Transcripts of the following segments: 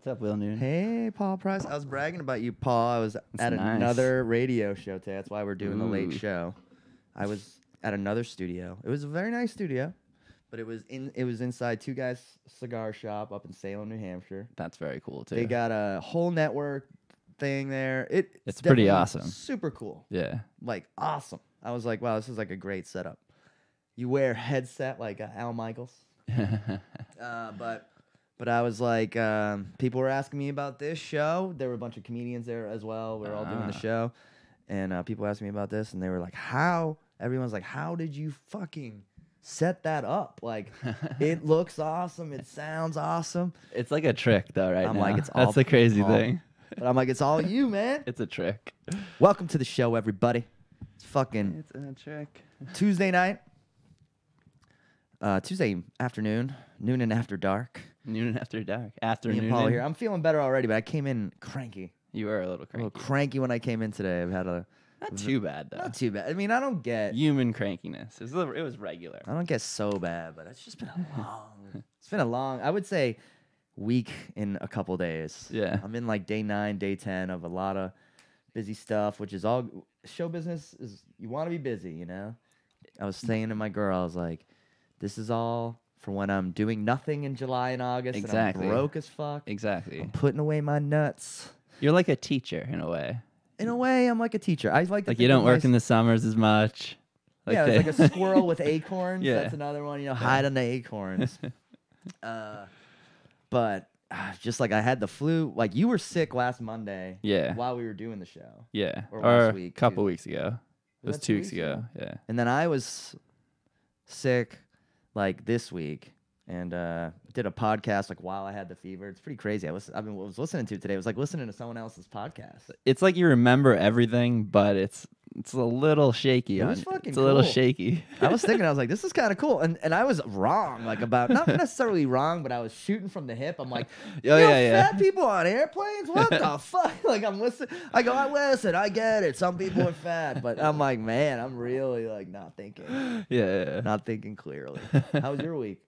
What's up, Will Noonan? Hey, Paul Price. I was bragging about you, Paul. I was at another radio show today. That's why we're doing the late show. I was at another studio. It was a very nice studio, but it was inside Two Guys Cigar Shop up in Salem, New Hampshire. That's very cool too. They got a whole network thing there. It's pretty awesome. Super cool. Yeah. Like awesome. I was like, wow, this is like a great setup. You wear headset like Al Michaels. But I was like, people were asking me about this show. There were a bunch of comedians there as well. We were all doing the show. And people asked me about this, and they were like, how? Everyone's like, how did you fucking set that up? Like, it looks awesome. It sounds awesome. It's like a trick, though, right I'm now. like, it's all That's the crazy thing. But I'm like, it's all you, man. It's a trick. Welcome to the show, everybody. It's fucking It's a trick. Tuesday night. Tuesday afternoon. Noonan after dark. Noonan after dark. Me and Paul here. I'm feeling better already, but I came in cranky. You were a little cranky. A little cranky when I came in today. I've had a Not too bad, though. not too bad. I mean, I don't get Human crankiness. It was regular. I don't get so bad, but it's just been a long, I would say, week in a couple days. Yeah. I'm in like day 9, day 10 of a lot of busy stuff, which is all show business is. You want to be busy, you know. I was saying to my girl, I was like, this is all for when I'm doing nothing in July and August. Exactly. And I'm broke as fuck. Exactly. I'm putting away my nuts. You're like a teacher in a way. In a way, I'm like a teacher. I like to Like you don't work in the summers as much. Like yeah, it's like a squirrel with acorns. Yeah. That's another one. You know, hide on the acorns. But just like I had the flu. Like you were sick last Monday. Yeah. While we were doing the show. Yeah. Or Or last a week, couple too. weeks ago. It was that 2 2 weeks ago. Yeah. And then I was sick, like this week, and did a podcast like while I had the fever. It's pretty crazy. I was listening to it today. It was like listening to someone else's podcast. It's like you remember everything, but it's a little shaky. It was fucking It's a little cool. shaky. I was thinking, I was like, this is kind of cool. And I was wrong, like about, not necessarily wrong, but I was shooting from the hip. I'm like, Oh, yeah. fat people on airplanes? What the fuck? Like, I'm listening. I go, listen, I get it. Some people are fat. But I'm like, man, I'm really, like, not thinking. Yeah. Not thinking clearly. How was your week?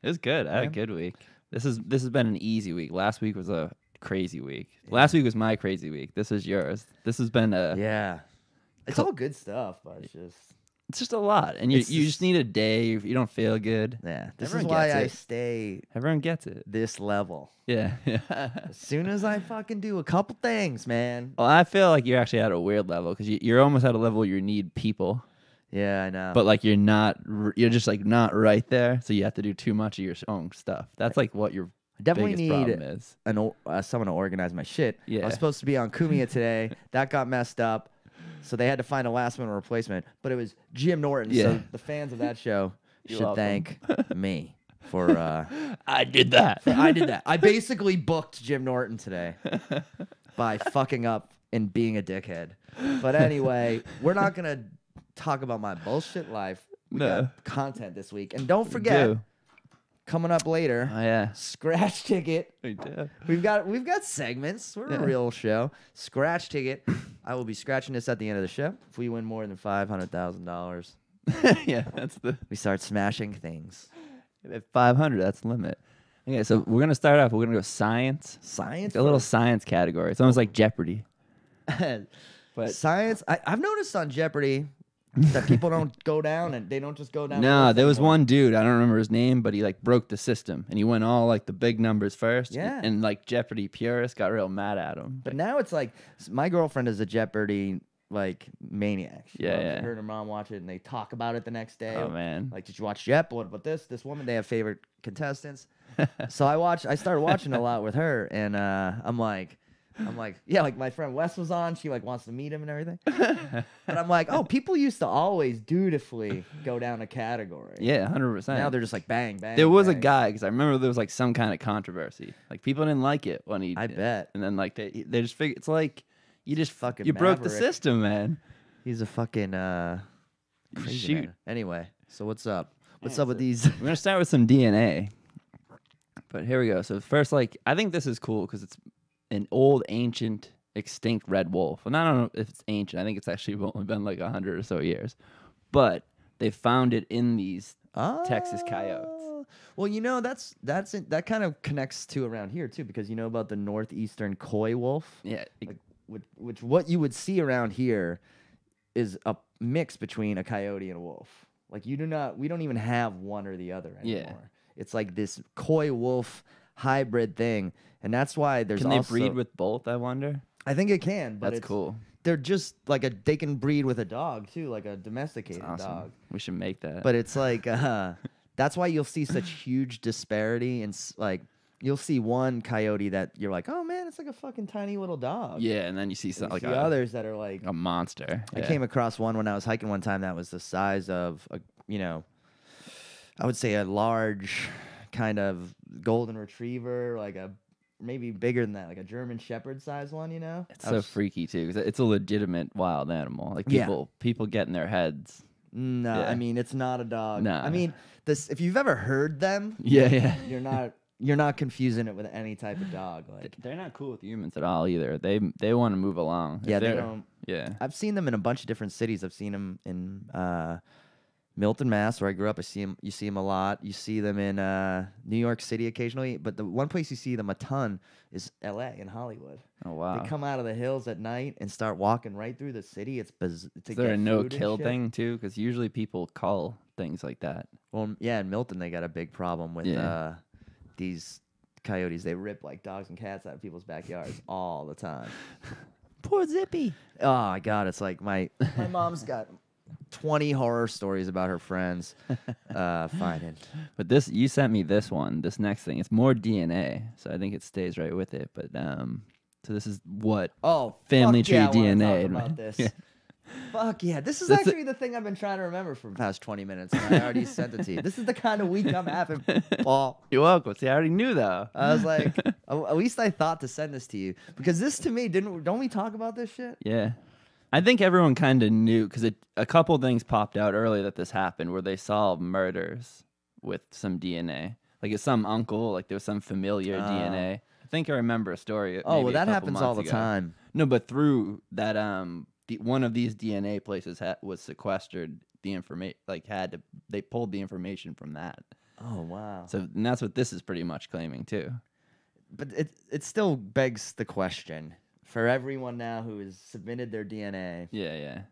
It was good. I had a good week. This has been an easy week. Last week was a crazy week. Last week was my crazy week. This is yours. This has been a Yeah. It's all good stuff, but it's just a lot. And you just need a day. You don't feel good. yeah. This Everyone is why gets I it. stay Everyone gets it. this level. Yeah. As soon as I fucking do a couple things, man. Well, I feel like you're actually at a weird level because you're almost at a level where you need people, Yeah, I know. but like you're not. You're just like not right there. So you have to do too much of your own stuff. That's like what your definitely biggest need problem is. someone to organize my shit. I Yeah. was supposed to be on Kumia today. That got messed up. So they had to find a last minute replacement. But it was Jim Norton. Yeah. So the fans of that show You're should welcome. thank me for I did that. I did that. I basically booked Jim Norton today by fucking up and being a dickhead. But anyway, we're not gonna talk about my bullshit life. We No. got content this week. And don't forget, do. coming up later, Oh yeah. Scratch Ticket. We do. We've got segments. We're a real show. Scratch Ticket. I will be scratching this at the end of the show. If we win more than $500,000, Yeah, that's the we start smashing things. at 500. That's the limit. Okay, so we're gonna start off. We're gonna go science. Science. A little science category. It's almost like Jeopardy. But Science. I've noticed on Jeopardy that people don't go down and they don't just go down. the no, list there was anymore. one dude. I don't remember his name, but he like broke the system and he went all like the big numbers first. Yeah. And like Jeopardy purists got real mad at him. But now it's like my girlfriend is a Jeopardy like maniac. She Yeah, loves it. yeah. Her and her mom watch it and they talk about it the next day. Oh man. Like, did you watch Jep? What about this woman? They have favorite contestants. So I started watching a lot with her, and I'm like, yeah, like my friend Wes was on. She like wants to meet him and everything. But I'm like, oh, people used to always dutifully go down a category. Yeah, 100%. Now they're just like bang, bang. There was a bang. guy because I remember there was like some kind of controversy. Like people didn't like it when he. I bet. And then like they just figured it's like you just Fucking broke the maverick. system, man. He's a fucking crazy Shoot. man. Anyway, so what's up? What's Yeah, up with so- these? We're gonna start with some DNA. But here we go. So first, like I think this is cool because it's an old, ancient, extinct red wolf. And I don't know if it's ancient. I think it's actually only been like 100 or so years. But they found it in these Texas coyotes. Well, that kind of connects to around here too, because you know about the northeastern coy wolf. Yeah. Like, which what you would see around here is a mix between a coyote and a wolf. Like we don't even have one or the other anymore. Yeah. It's like this coy wolf hybrid thing, and that's why there's Can they breed with both, I wonder? I think it can, but That's cool. They're just like they can breed with a dog too, like a domesticated Awesome. dog. We should make that. But it's like that's why you'll see such huge disparity, and like you'll see one coyote that you're like, oh man, it's like a fucking tiny little dog. Yeah, and then you see And like you see others that are like a monster. I came across one when I was hiking one time that was the size of I would say a large kind of golden retriever, like maybe bigger than that, like a German Shepherd size one. It's so freaky too, because it's a legitimate wild animal. Like people get in their heads. No, Yeah. I mean it's not a dog. No. I mean this. If you've ever heard them, Yeah. you're not confusing it with any type of dog. Like They're not cool with humans at all either. They want to move along. yeah, they don't. Yeah. I've seen them in a bunch of different cities. I've seen them in Milton, Mass, where I grew up. You see them a lot. You see them in New York City occasionally. But the one place you see them a ton is L.A. in Hollywood. Oh wow. They come out of the hills at night and start walking right through the city. It's Is there a no-kill thing too? Because usually people cull things like that. Well, yeah, in Milton they got a big problem with these coyotes. They rip like dogs and cats out of people's backyards all the time. Poor Zippy. Oh my God, it's like my mom's got 20 horror stories about her friends finding. But you sent me this next thing. It's more DNA, so I think it stays right with it. But so this is what family tree DNA. Talk about this. Yeah. Fuck yeah. This is That's actually the thing I've been trying to remember for the past 20 minutes, and I already sent it to you. This is the kind of week I'm having, Paul. You're welcome. See, I already knew though. I was like, at least I thought to send this to you, because this to me, don't we talk about this shit? Yeah. I think everyone kind of knew, because a couple things popped out early that this happened, where they solved murders with some DNA. Like it's some uncle, like there was some familiar DNA. I think I remember a story. Oh, well, that happens all the time. No, but through that, one of these DNA places was sequestered. The information, they pulled the information from that. Oh wow! So and that's what this is pretty much claiming too. But it still begs the question for everyone now who has submitted their DNA. Yeah.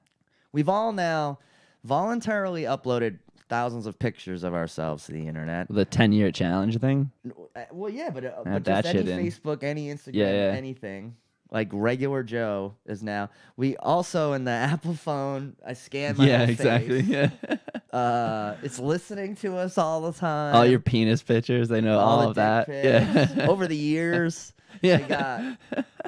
We've all now voluntarily uploaded thousands of pictures of ourselves to the internet. The 10-year challenge thing? Well, yeah, but that just any shit in. Facebook, any Instagram, anything. Like regular Joe is now. We also in the Apple phone, I scan my face. Exactly. Yeah. It's listening to us all the time. All your penis pictures, they know all of that. Pics. Yeah. Over the years, Yeah.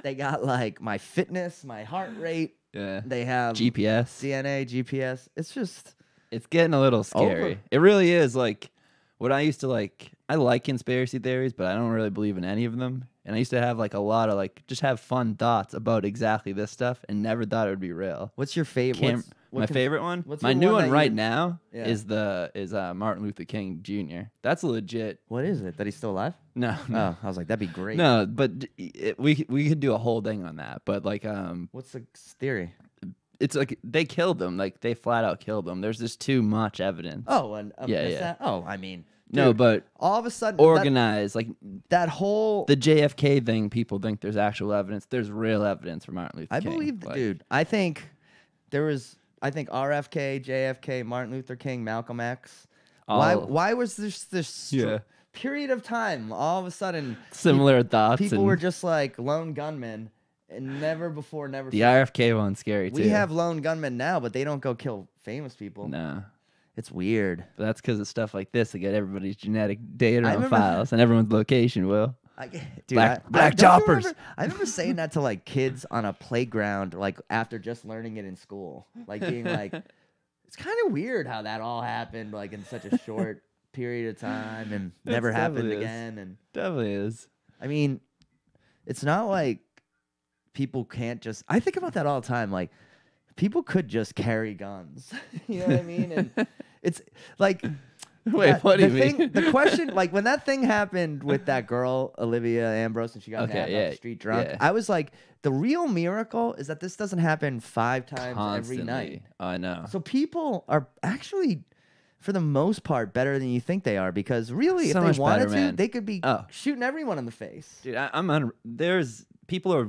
they got like my fitness, my heart rate. Yeah. They have GPS. DNA, GPS. It's getting a little scary. Over. It really is. Like what I used to like. I like conspiracy theories, but I don't really believe in any of them. And I used to have like a lot of just have fun thoughts about exactly this stuff, and never thought it would be real. What's your favorite? My favorite one? What's My your new one one that right you- now Yeah. is Martin Luther King Jr. That's legit. What is it? That he's still alive? No. Oh, I was like, that'd be great. No, but we could do a whole thing on that. But What's the theory? it's like they killed him. Like they flat out killed him. There's just too much evidence. Oh, and Yeah. I mean, No, dude, but all of a sudden, organized. that whole. The JFK thing, people think there's actual evidence. There's real evidence for Martin Luther King. I believe, dude. I think there was. I think RFK, JFK, Martin Luther King, Malcolm X. Why was this period of time all of a sudden similar thoughts? People were just like lone gunmen, and never. The RFK one's scary too. We have lone gunmen now, but they don't go kill famous people. No. It's weird. But that's because of stuff like this to get everybody's genetic data on files and everyone's location, Will. Black choppers. I remember saying that to like kids on a playground, like after just learning it in school, like being like, it's kind of weird how that all happened like in such a short period of time and never happened again. And definitely is. I mean, it's not like people can't just. I think about that all the time. Like people could just carry guns. You know what I mean? And it's like. Wait, what do you mean? The question, like when that thing happened with that girl, Olivia Ambrose, and she got nabbed off the street drunk, I was like, the real miracle is that this doesn't happen 5 times every night. I know. So people are actually for the most part, better than you think they are. Because really, So if much they wanted better, to, man. they could be Oh. shooting everyone in the face. Dude, there's people are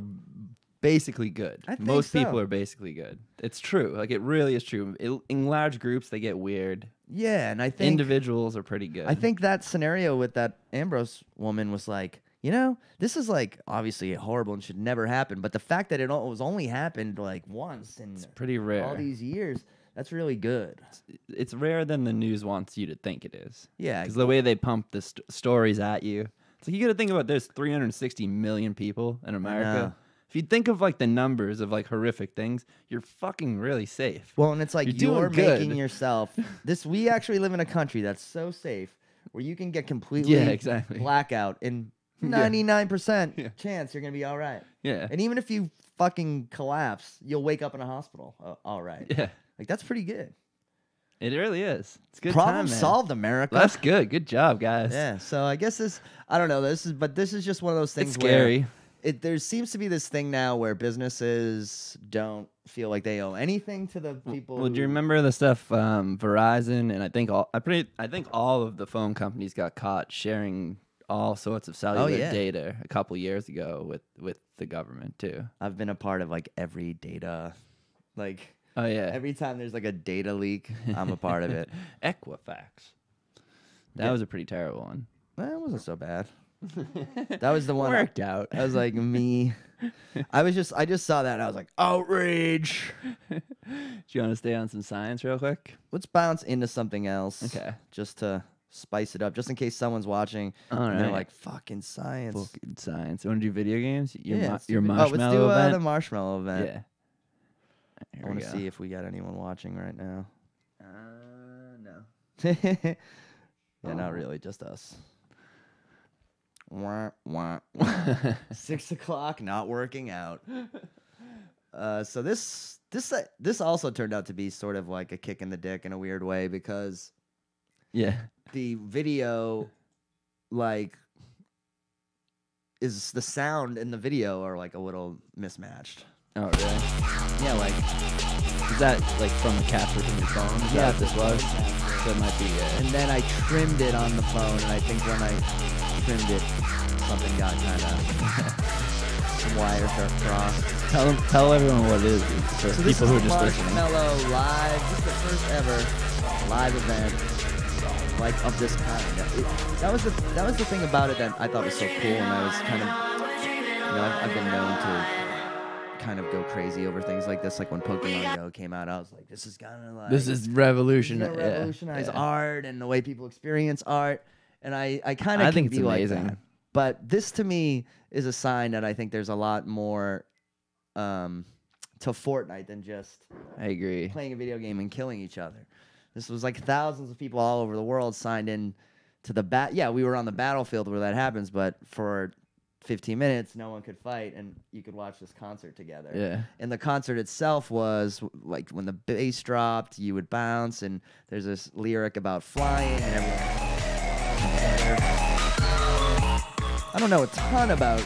basically good. I think Most so. people are basically good. It's true. Like it really is true. In large groups, they get weird. Yeah, and I think Individuals are pretty good. I think that scenario with that Ambrose woman was like, you know, this is like obviously horrible and should never happen. But the fact that it was only happened like once in it's pretty rare. all these years, that's really good. It's rarer than the news wants you to think it is. Yeah, Because the way they pump the stories at you. It's like you got to think about there's 360 million people in America. If you think of like the numbers of like horrific things, you're fucking really safe. Well, and it's like You're you're doing good. making yourself we actually live in a country that's so safe where you can get completely Yeah, exactly. blackout and 99% chance you're gonna be all right. Yeah. And even if you fucking collapse, you'll wake up in a hospital. All right. Yeah. Like that's pretty good. It really is. It's a good Problem time, man. solved, America. That's good. Good job, guys. Yeah. So I guess I don't know. This is just one of those things. It's scary. Where there seems to be this thing now where businesses don't feel like they owe anything to the people. Well, do you remember the stuff Verizon and I think all of the phone companies got caught sharing all sorts of cellular data a couple years ago with the government too. I've been a part of like every data, like Oh yeah. every time there's like a data leak, I'm a part of it. Equifax. That was a pretty terrible one. It wasn't so bad. That was the one Worked out. I was like me. I just saw that and I was like, outrage. Do you want to stay on some science real quick? Let's bounce into something else. Okay. Just to spice it up, just in case someone's watching and they're like, fucking science. Fucking science. You want to do video games? Let's Your do marshmallow let's do event? the marshmallow event. Yeah. I want to see if we got anyone watching right now. No. Yeah, not really, just us. Wah, wah. 6 o'clock, not working out. So this also turned out to be sort of like a kick in the dick in a weird way because Yeah. the video, like, is the sound in the video are like a little mismatched. Oh, really? Yeah, like, Is that like from the capture from your phone? Is that what this was? So it might be. and then I trimmed it on the phone, and I think when I trimmed it, something got kind of some wires are crossed. Tell everyone what it is for So this people who are is just listening. Marshmallow Live. This is the first ever live event like of this kind. That was the thing about it that I thought was so cool, and I was kind of, I've been known to kind of go crazy over things like this. Like when Pokemon Go came out, I was like, this is gonna like revolutionize art and the way people experience art. And I kind of think it's be amazing. like that. But this to me is a sign that I think there's a lot more to Fortnite than just I agree. playing a video game and killing each other. This was like thousands of people all over the world signed in to the Yeah, we were on the battlefield where that happens, but for 15 minutes, no one could fight, and you could watch this concert together. Yeah. And the concert itself was like when the bass dropped, you would bounce, and there's this lyric about flying, and everyone. I don't know a ton about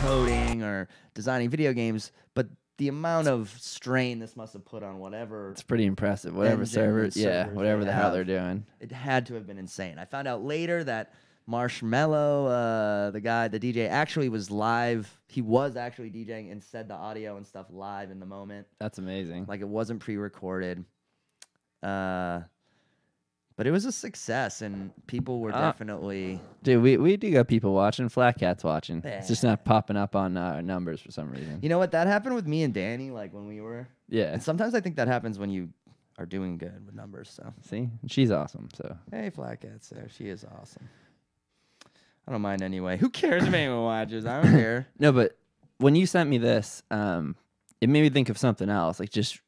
coding or designing video games, but the amount of strain this must have put on whatever. It's pretty impressive. Whatever engine servers whatever they the hell have. they're doing. It had to have been insane. I found out later that Marshmallow, the DJ, actually was live. He was actually DJing and said the audio and stuff live in the moment. That's amazing. Like it wasn't pre-recorded. But it was a success, and people were definitely... Dude, we do got people watching. Flat Cat's watching. It's just not popping up on our numbers for some reason. You know what? That happened with me and Danny, like when we were... Yeah. And sometimes I think that happens when you are doing good with numbers, so... See? She's awesome, so... Hey, Flat Cat's there. She is awesome. I don't mind anyway. Who cares if anyone watches? I don't care. No, but when you sent me this, it made me think of something else. Like, just...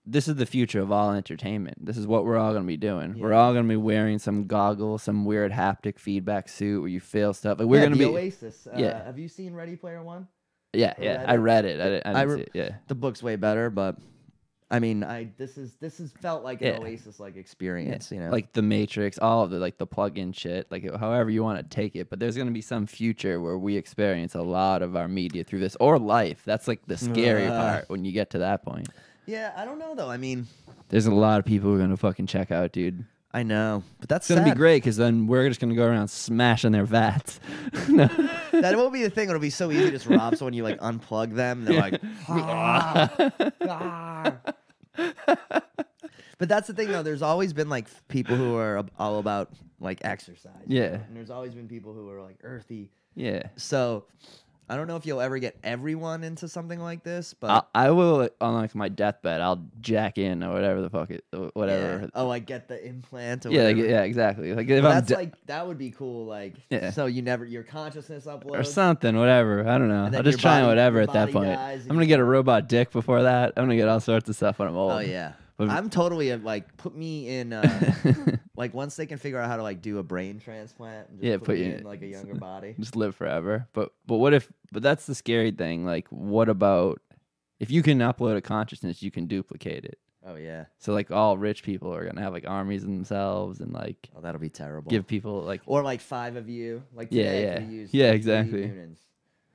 This is the future of all entertainment. This is what we're all going to be doing. Yeah. We're all going to be wearing some goggles, some weird haptic feedback suit where you feel stuff. Like we're going to be Oasis. Have you seen Ready Player One? Yeah, I read it. I didn't see it. Yeah. The book's way better, but I mean, this is felt like an Oasis like experience. You know, like the Matrix, all of the like the plug-in shit, like however you want to take it. But there's going to be some future where we experience a lot of our media through this or life. That's like the scary part when you get to that point. Yeah, I don't know though. I mean, there's a lot of people who are gonna fucking check out, dude. I know, but that's It's gonna be sad. great because then we're just gonna go around smashing their vats. No. That won't be the thing. It'll be so easy to just rob someone. You like unplug them. They're like, ah. But that's the thing, though. There's always been like people who are all about like exercise. Yeah. And there's always been people who are like earthy. Yeah. So I don't know if you'll ever get everyone into something like this, but I will on like my deathbed. I'll jack in or whatever the fuck it, whatever. yeah. Oh, I get the implant. Or Yeah, whatever. yeah, exactly. Like if Well, I'm that's like that would be cool. Like, Yeah. so your consciousness uploads or something, whatever. I don't know. And then I'll just your try body- whatever your at that body point. dies and I'm gonna get a robot dick before that. I'm gonna get all sorts of stuff when I'm old. Oh yeah. But- I'm totally like put me in like once they can figure out how to like do a brain transplant and just Yeah, put put me you- in like a younger body. Just live forever. But what if? But that's the scary thing. Like, what about if you can upload a consciousness, you can duplicate it. Oh yeah. So like all rich people are gonna have like armies of themselves and like Oh, that'll be terrible. give people like Or like 5 of you. Like Yeah, today, yeah. if we used Yeah, 3 exactly. Noonans.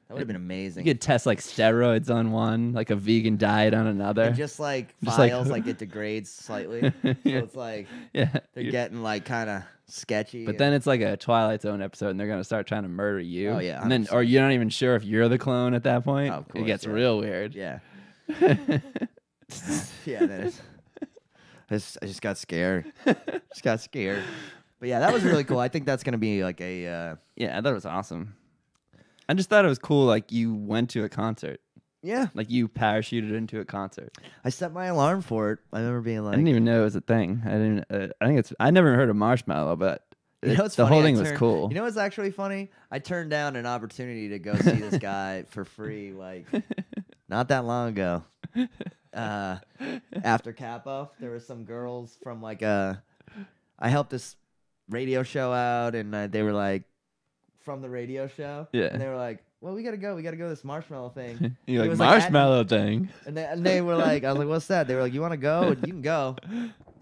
That would have been amazing. you could test like steroids on one, like a vegan diet on another. And just like Just like- files like it degrades slightly. So Yeah. it's like Yeah. they're you- getting like kind of sketchy. But and- then it's like a Twilight Zone episode, and they're gonna start trying to murder you. Oh, yeah, and then or 100%. you're not even sure if you're the clone at that point. Oh, of It course, gets yeah. real weird. yeah. Yeah, then I just got scared. Just got scared. But yeah, that was really cool. I think that's gonna be like a Yeah, that was awesome. I just thought it was cool. Like you went to a concert, yeah. like you parachuted into a concert. I set my alarm for it. I remember being I like, didn't even know it was a thing. I didn't. I think it's. I never heard of Marshmallow, but You know what's the funny? whole I thing was turned- cool. You know what's actually funny? I turned down an opportunity to go see this guy for free, like not that long ago. After Capo, there were some girls from like I helped this radio show out, and they were like from the radio show. Yeah. And they were like, "Well, we gotta go to this marshmallow thing." You're It like was like at- Marshmallow thing. And they were like, I was like, "What's that?" They were like, "You want to go? You can go."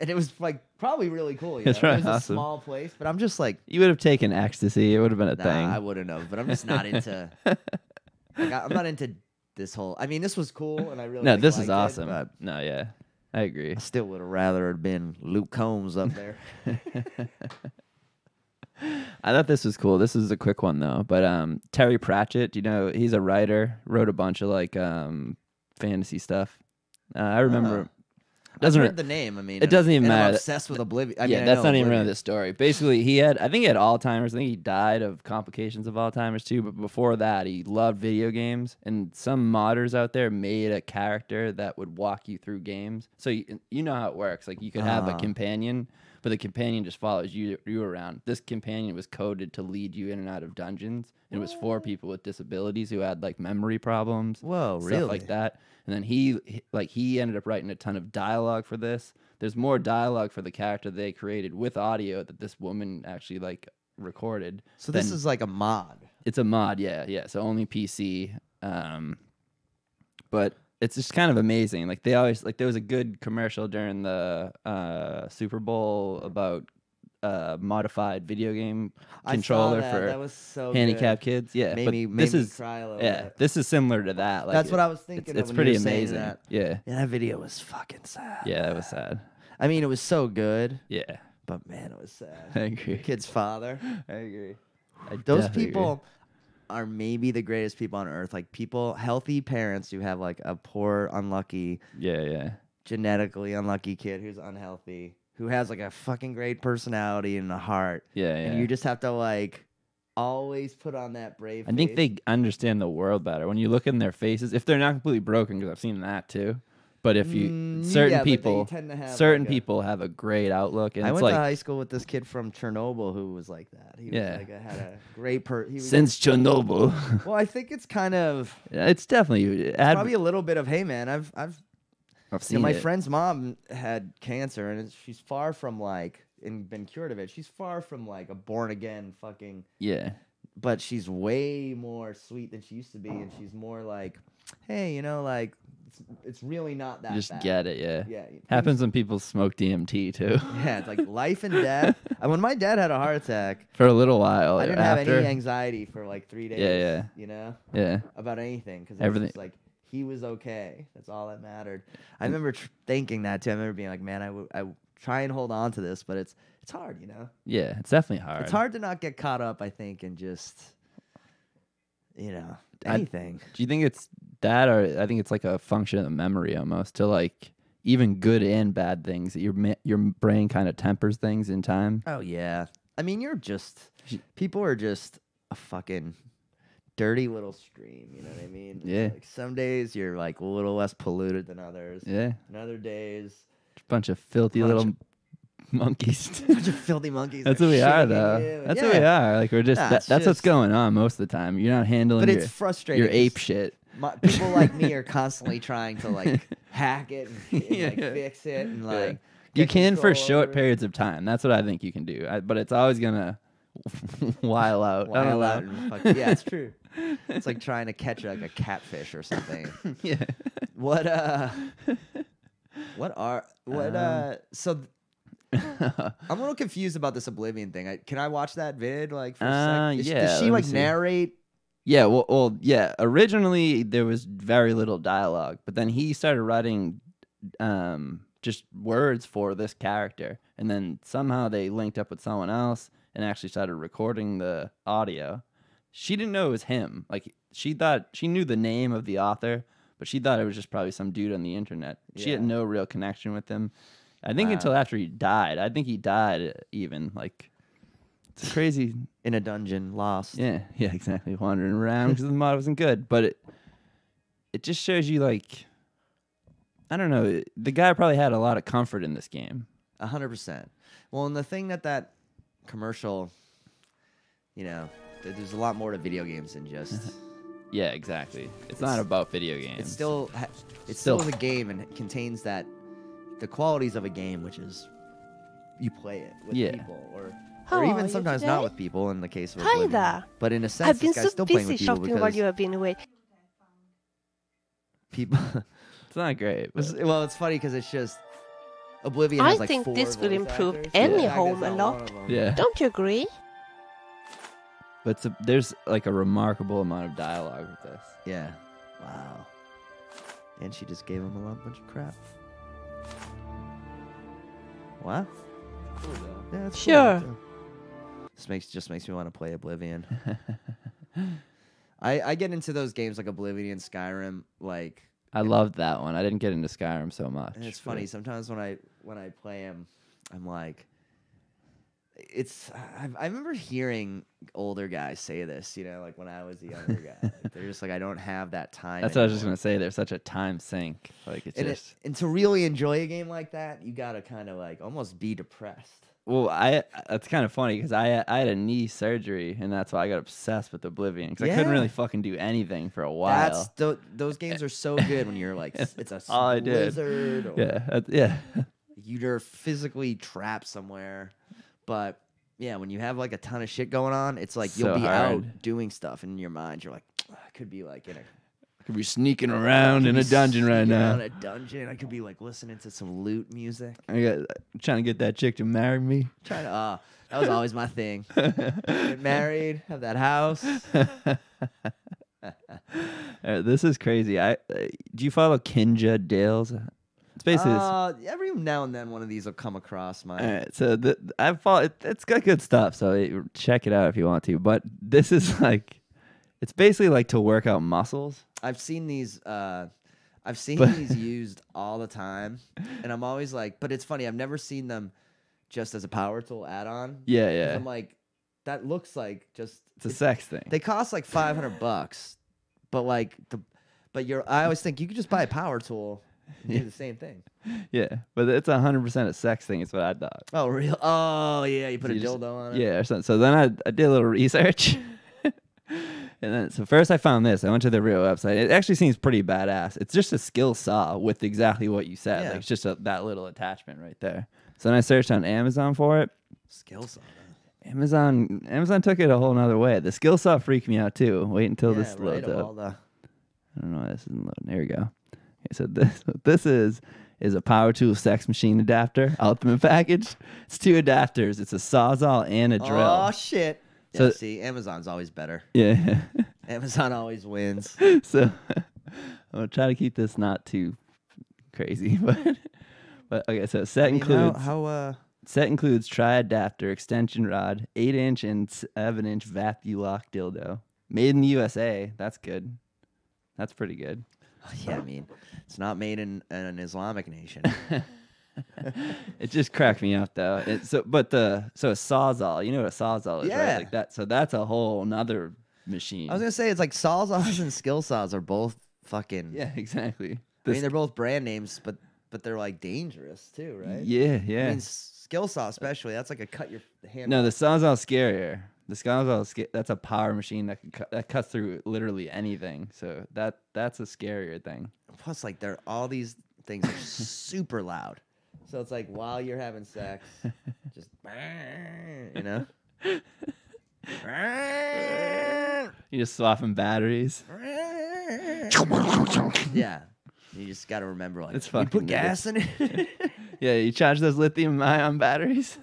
And it was like probably really cool. You That's know? right, It was awesome. a small place, but I'm just like. You would have taken ecstasy. It would have been a Nah, thing. I wouldn't have, but I'm just not into. I'm not into this whole. I mean, this was cool, and I really. No, like, this is liked it, awesome. but No, yeah, I agree. I still would have rather had been Luke Combs up there. I thought this was cool. This is a quick one though. But Terry Pratchett, do you know he's a writer, wrote a bunch of like fantasy stuff. I remember. I've heard the name. I mean, it doesn't even and I'm matter. obsessed with Oblivion. I Yeah, mean, I that's know not even really Oblivion. the story. Basically, I think he had Alzheimer's. I think he died of complications of Alzheimer's too. But before that, he loved video games. And some modders out there made a character that would walk you through games. So you know how it works. Like you could have a companion, but the companion just follows you around. This companion was coded to lead you in and out of dungeons. And it was for people with disabilities who had like memory problems. Whoa, Stuff really? like that. And then he ended up writing a ton of dialogue for this. There's more dialogue for the character they created with audio that this woman actually like recorded. So this than- is like a mod. It's a mod, yeah. So only PC. But it's just kind of amazing. Like they always like there was a good commercial during the Super Bowl about modified video game controller I saw that. for That was so handicapped good. kids. Yeah, Made but me this is cry a little yeah, bit. this is similar to that. Like That's what I was thinking. It's of when pretty you were saying amazing. That. Yeah, Yeah, that video was fucking sad. yeah, that was sad. I mean, it was so good, Yeah, but man, it was sad. I agree. Kid's father. I agree. I Those definitely people are maybe the greatest people on earth. Like people, healthy parents who have like a poor, unlucky, agree. Yeah. genetically unlucky kid who's unhealthy, who has like a fucking great personality and a heart. Yeah. And you just have to like always put on that brave I think face. they understand the world better when you look in their faces. If they're not completely broken, because I've seen that too. But if you certain yeah, but they people, tend to have certain like a- people have a great outlook, and I it's went to like high school with this kid from Chernobyl who was like that. He Yeah. was like had a great he was since Chernobyl. well, I think it's kind of Yeah, it's definitely probably a little bit of hey man, I've I've you seen know, my it. friend's mom had cancer and she's far from like and been cured of it. She's far from like a born again fucking Yeah, but she's way more sweet than she used to be and she's more like hey, you know, like it's really not that you just bad. get it. Yeah, Yeah. happens when people smoke DMT too. Yeah, it's like life and death. And when my dad had a heart attack, For a little while. I didn't after. have any anxiety for like 3 days. Yeah. You know, Yeah, about anything because Everything- was like he was okay. That's all that mattered. I remember thinking that too. I remember being like, man, try and hold on to this, but it's hard, you know. Yeah, it's definitely hard. It's hard to not get caught up, I think, in just, you know, anything. Do you think it's that, or I think it's like a function of the memory almost, to like even good and bad things, that your brain kind of tempers things in time? Oh yeah, I mean, people are just a fucking dirty little stream, you know what I mean? Yeah. Like some days you're like a little less polluted than others. Yeah. And other days, Bunch of filthy little monkeys. bunch of filthy monkeys. That's what we are, shitting though. you. That's what we are. Like, we're just that's what's just- going on most of the time. You're not handling But your, it's frustrating. your ape shit. People like me are constantly trying to like hack it and Yeah. like fix it and like. You get can for control short over it. periods of time. That's what I think you can do. But it's always gonna while out. I don't Wild out know. and fuck- yeah, it's true. It's like trying to catch like a catfish or something. Yeah. So I'm a little confused about this Oblivion thing. Can I watch that vid like for a second? Yeah, Does she let me like see. narrate? Yeah, well, yeah. Originally, there was very little dialogue, but then he started writing just words for this character, and then somehow they linked up with someone else and actually started recording the audio. She didn't know it was him. Like, she thought she knew the name of the author, but she thought it was just probably some dude on the internet. She had Yeah. no real connection with him. I think Wow. until after he died. I think he died even. Like, it's crazy. In a dungeon, lost. Yeah, exactly. Wandering around because the mod wasn't good, but it just shows you, like, I don't know. The guy probably had a lot of comfort in this game. 100%. Well, and the thing that commercial, you know, there's a lot more to video games than just. Yeah, exactly. It's not about video games. It's still is a game, and it contains the qualities of a game, which is you play it with people, How or are even you sometimes today? not with people. In the case of Hi Oblivion. there. But in a sense, I've been this guy's so still playing busy with people shopping while because you have been away. people. It's not great. But Well, it's funny because it's just Oblivion I has like think 4 this will voice improve actors. any Yeah. home That's a not lot. one of them. yeah, Don't you agree? but there's like a remarkable amount of dialogue with this. Yeah. Wow. And she just gave him a bunch of crap. What? Yeah, that's cool, Sure. too. This just makes me want to play Oblivion. I get into those games like Oblivion, Skyrim, like. I loved that one. I didn't get into Skyrim so much. And it's funny sometimes when I play them, I'm like, I remember hearing older guys say this, you know, like when I was a younger guy. Like, they're just like, I don't have that time. That's what I was just anymore. gonna say. There's such a time sink. Like, it's And, just. and to really enjoy a game like that, you gotta kind of like almost be depressed. Well, that's kind of funny because I had a knee surgery, and that's why I got obsessed with Oblivion, because I couldn't Yeah. really fucking do anything for a while. Those games are so good when you're like, it's a all I did. blizzard. Or Yeah. you're physically trapped somewhere. But yeah, when you have like a ton of shit going on, it's like So you'll be hard. out doing stuff, and in your mind, you're like, I could be like in a. Could be sneaking around in a dungeon right now. In a dungeon, I could be like listening to some lute music. I'm trying to get that chick to marry me. Trying to. That was always my thing. Get married, have that house. This is crazy. Do you follow Kinja Dales? It's basically this. Every now and then, one of these will come across my. All right, so I follow. It's got good stuff. So check it out if you want to. But this is like, it's basically like to work out muscles. I've seen these. These used all the time, and I'm always like, but it's funny. I've never seen them just as a power tool add-on. Yeah, 'Cause yeah. I'm like, that looks like just. It's a sex thing. They cost like $500, but like I always think you could just buy a power tool and do the same thing. Yeah, but it's 100% a sex thing. Is what I thought. Oh, real? Oh, yeah. You put a You just- dildo on it. Yeah, or something. So then I did a little research. And then, so first I found this. I went to the real website. It actually seems pretty badass. It's just a skill saw with exactly what you said. Yeah. Like, it's just that little attachment right there. So then I searched on Amazon for it. Skill saw. Amazon took it a whole nother way. The skill saw freaked me out too. Wait until this loads up. I don't know why this isn't loading. There we go. Okay, so this is a power tool sex machine adapter ultimate package. It's 2 adapters. It's a sawzall and a drill. Oh, shit. So- Yeah, see, Amazon's always better. Yeah. Amazon always wins. So I'm gonna try to keep this not too crazy, But okay, so set includes set includes tri-adapter, extension rod, 8-inch and 7-inch Vapulock dildo. Made in the USA. That's good. That's pretty good. Yeah, I mean, it's not made in an Islamic nation. It just cracked me up though. So a Sawzall, you know what a Sawzall is, right? Like that. So that's a whole nother machine. I was gonna say it's like Sawzalls and Skill Saws are both fucking. Yeah, exactly. I mean, they're both brand names, but they're like dangerous too, right? Yeah. I mean, Skill Saw especially. That's like a cut your hand. No, the Sawzall's scarier. The Sawzall, that's a power machine that cuts through literally anything. So that's a scarier thing. Plus, like all these things are super loud. So it's like while you're having sex, just you know. You just swapping batteries. Yeah, you just got to remember, like, it's you put gas in it. Yeah, you charge those lithium-ion batteries.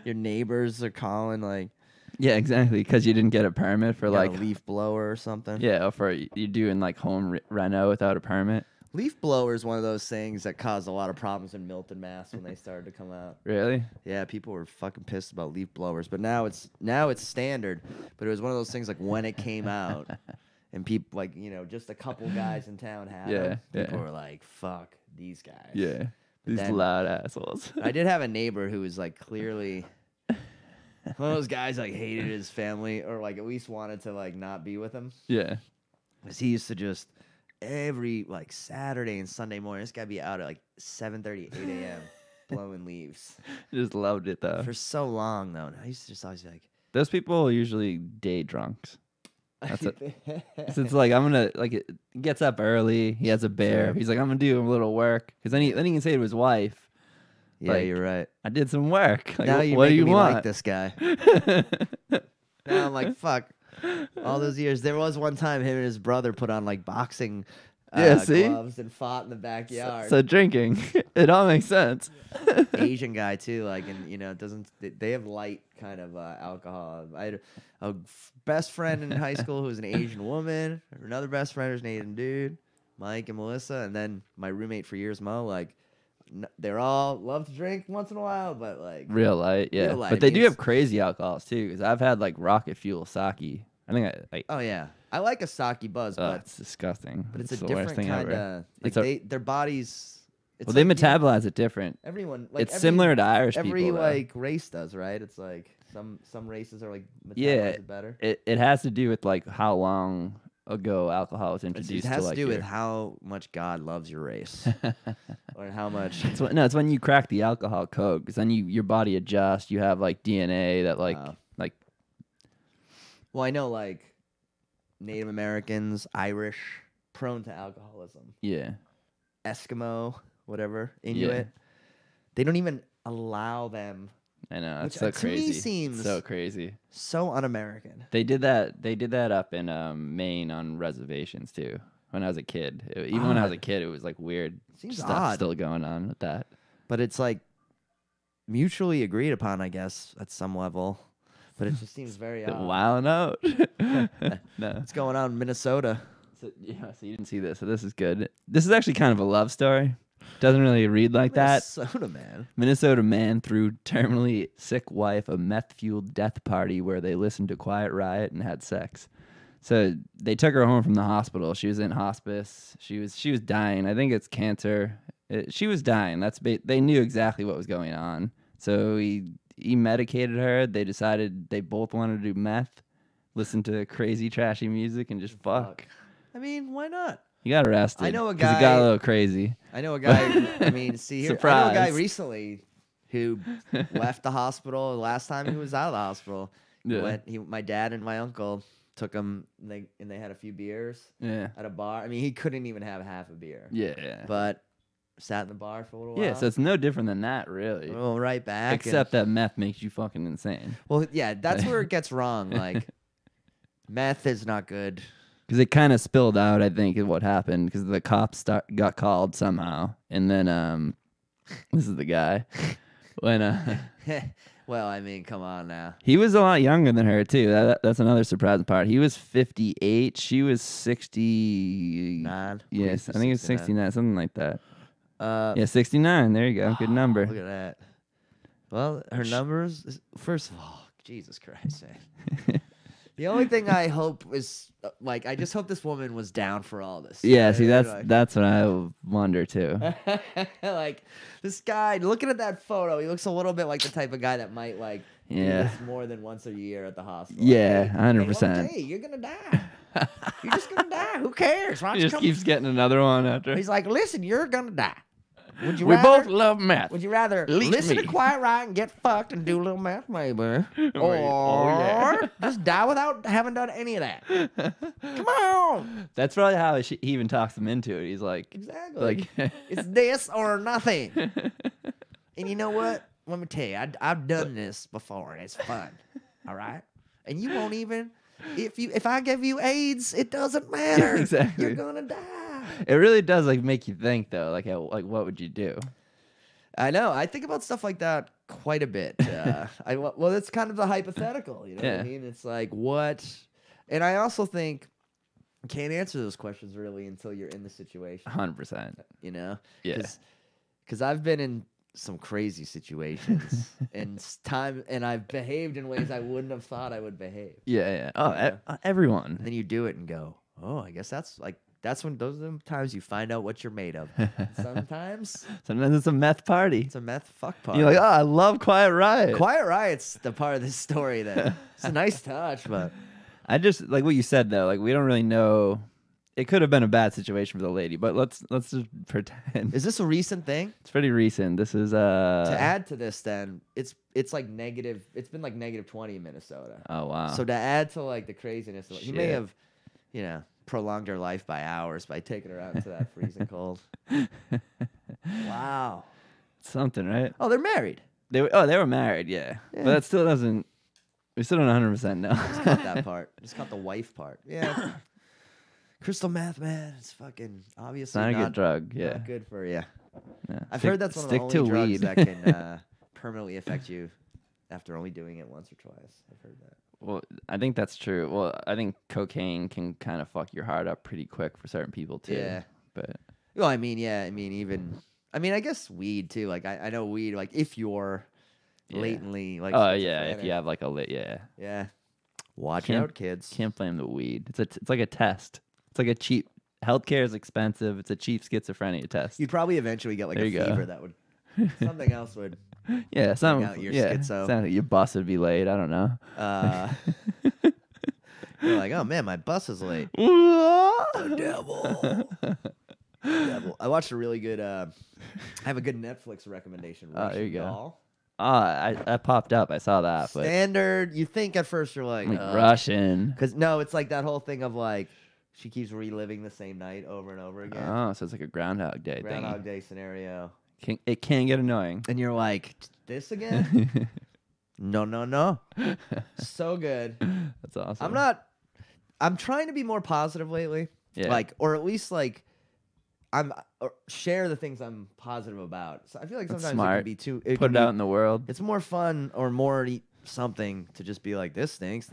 Your neighbors are calling, like. Yeah, exactly, because you didn't get a permit for like a leaf blower or something. Yeah, or for you doing like home reno without a permit. Leaf blower is one of those things that caused a lot of problems in Milton, Mass. When they started to come out. Really? Yeah, people were fucking pissed about leaf blowers, but now it's standard. But it was one of those things like when it came out, and people like just a couple guys in town had them. People were like, "Fuck these guys." Yeah, these loud assholes. I did have a neighbor who was like clearly one of those guys like hated his family or like at least wanted to like not be with him. Yeah, because he used to just. Every like Saturday and Sunday morning, this guy be out at like 7:30, 8 a.m. blowing leaves. Just loved it though. For so long though. I used to just always be like, those people are usually day drunks. That's it. So it's like I'm gonna like it gets up early. He has a bear. Sure. He's like I'm gonna do a little work because then he can say to his wife. Yeah, like, you're right. I did some work. Like, now what do you want? Like this guy. Now I'm like fuck. All those years, there was one time him and his brother put on like boxing gloves and fought in the backyard. So drinking, it all makes sense. Asian guy too, like, and it doesn't. They have light kind of alcohol. I had a best friend in high school who was an Asian woman. Another best friend was an Asian dude, Mike and Melissa, and then my roommate for years, Mo. Like, they're all love to drink once in a while, but like real light, yeah. Real light. But they do have crazy alcohols too, because I've had like Rocket Fuel sake. I think oh yeah, I like a sake buzz, but it's disgusting. But it's a different kind of. Like their bodies. Well, they metabolize it different. Everyone, like it's similar to Irish people. Every like race does, right? It's like some races are like metabolize it better. It has to do with like how long ago alcohol was introduced. It has to do with how much God loves your race, or how much. It's when you crack the alcohol code, because then your body adjusts. You have like DNA that like. Well, I know, like, Native Americans, Irish, prone to alcoholism. Yeah. Eskimo, whatever, Inuit. Yeah. They don't even allow them. I know, it's so crazy. To me seems so crazy. So un-American. They did that up in Maine on reservations, too, when I was a kid. Even when I was a kid, it was, like, weird stuff odd. Still going on with that. But it's, like, mutually agreed upon, I guess, at some level. But it just seems very odd. Wilding out. No. What's going on in Minnesota? So you didn't see this. So this is good. This is actually kind of a love story. Doesn't really read like Minnesota man. Minnesota man threw terminally sick wife a meth-fueled death party where they listened to Quiet Riot and had sex. So they took her home from the hospital. She was in hospice. She was dying. I think it's cancer. She was dying. They knew exactly what was going on. So he medicated her. They decided they both wanted to do meth, listen to crazy trashy music, and just fuck. I mean, why not? He got arrested. I know a guy. He got a little crazy. I know a guy. I mean, see here. Surprise. I know a guy recently who left the hospital. The last time he was out of the hospital, my dad and my uncle took him. And they had a few beers. Yeah. At a bar. I mean, he couldn't even have half a beer. Yeah. But sat in the bar for a little while. Yeah, so it's no different than that, really. Well, right back. Except that meth makes you fucking insane. Well, yeah, that's where it gets wrong. Like, meth is not good. Because it kind of spilled out, I think, is what happened. Because the cops got called somehow. And then, this is the guy. When, well, I mean, come on now. He was a lot younger than her, too. That's another surprising part. He was 58. She was 69. Yes, I think it was 69, something like that. Yeah, 69. There you go. Good number. Look at that. Well, her numbers. First of all, Jesus Christ, man. The only thing I hope is like I just hope this woman was down for all this. Yeah, see, that's what I wonder too. Like this guy, looking at that photo, he looks a little bit like the type of guy that might like do this more than once a year at the hospital. Yeah, hey, 100%. Hey, you're gonna die. You're just gonna die. Who cares? He just keeps getting another one after. He's like, listen, you're gonna die. Would you we both love meth. Would you rather listen to Quiet Riot and get fucked and do a little meth, maybe, or just die without having done any of that? Come on. That's probably how he even talks him into it. He's like, exactly. Like, it's this or nothing. And you know what? Let me tell you, I've done this before, and it's fun. All right, and you won't even if I give you AIDS, it doesn't matter. Exactly. You're gonna die. It really does like make you think though, like what would you do? I know. I think about stuff like that quite a bit. Well, it's kind of the hypothetical. You know what I mean? It's like what, and I also think you can't answer those questions really until you're in the situation. 100%. You know? Yeah. Because I've been in some crazy situations and I've behaved in ways I wouldn't have thought I would behave. Yeah. Oh, everyone. And then you do it and go, oh, I guess that's when those are the times you find out what you're made of. Sometimes it's a meth party. It's a meth fuck party. You're like, oh, I love Quiet Riot. Quiet Riot's the part of this story that it's a nice touch, but I just like what you said though. Like we don't really know. It could have been a bad situation for the lady, but let's just pretend. Is this a recent thing? It's pretty recent. This is to add to this. Then it's like negative. It's been like -20 in Minnesota. Oh wow. So to add to like the craziness, he may have, prolonged her life by hours by taking her out into that freezing cold. Wow. Something, right? Oh, they're married. They were married, yeah. But that still doesn't. We still don't 100% know. Just cut that part. Just cut the wife part. Yeah. Crystal meth, man. It's fucking obviously not a good drug. Yeah. Not good for you. Yeah. I've heard that's one of the only drugs that can permanently affect you after only doing it once or twice. I've heard that. Well, I think that's true. Well, I think cocaine can kind of fuck your heart up pretty quick for certain people too. Yeah. But well, I guess weed too. Like I know weed. Like if you're latently like. Oh yeah, if you have like a Yeah. Watch out, kids. Can't blame the weed. It's like a test. It's like a cheap. Healthcare is expensive. It's a cheap schizophrenia test. You'd probably eventually get like a fever that would. Something else would. Yeah, something. Your schizo. Like your bus would be late. I don't know. You're like, oh man, my bus is late. The devil. I watched a really good. I have a good Netflix recommendation. There you go. Doll. I popped up. I saw that. Standard. You think at first you're like Russian. Because no, it's like that whole thing of like she keeps reliving the same night over and over again. Oh, so it's like a Groundhog Day thing. Groundhog Day scenario. It can get annoying. And you're like, this again? No. So good. That's awesome. I'm trying to be more positive lately. Yeah. Like, or at least like, share the things I'm positive about. So I feel like sometimes it can be too. Put it out in the world. It's more fun or more something to just be like, this stinks,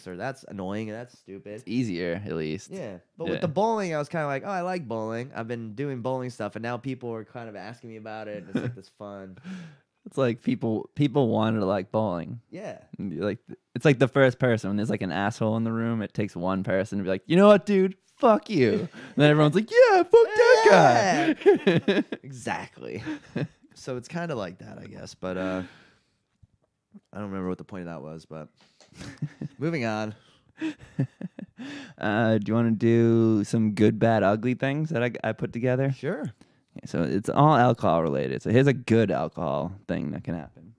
or that's annoying, and that's stupid. It's easier, at least. Yeah. But with the bowling, I was kind of like, oh, I like bowling. I've been doing bowling stuff, and now people are kind of asking me about it. It's like this fun. It's like people wanted to like bowling. Yeah. Like it's like the first person when there's like an asshole in the room. It takes one person to be like, you know what, dude, fuck you. And then everyone's like, yeah, fuck that guy. Exactly. So it's kind of like that, I guess. But I don't remember what the point of that was. But moving on. Do you want to do some good, bad, ugly things that I put together? Sure. Okay, so it's all alcohol related. So here's a good alcohol thing that can happen.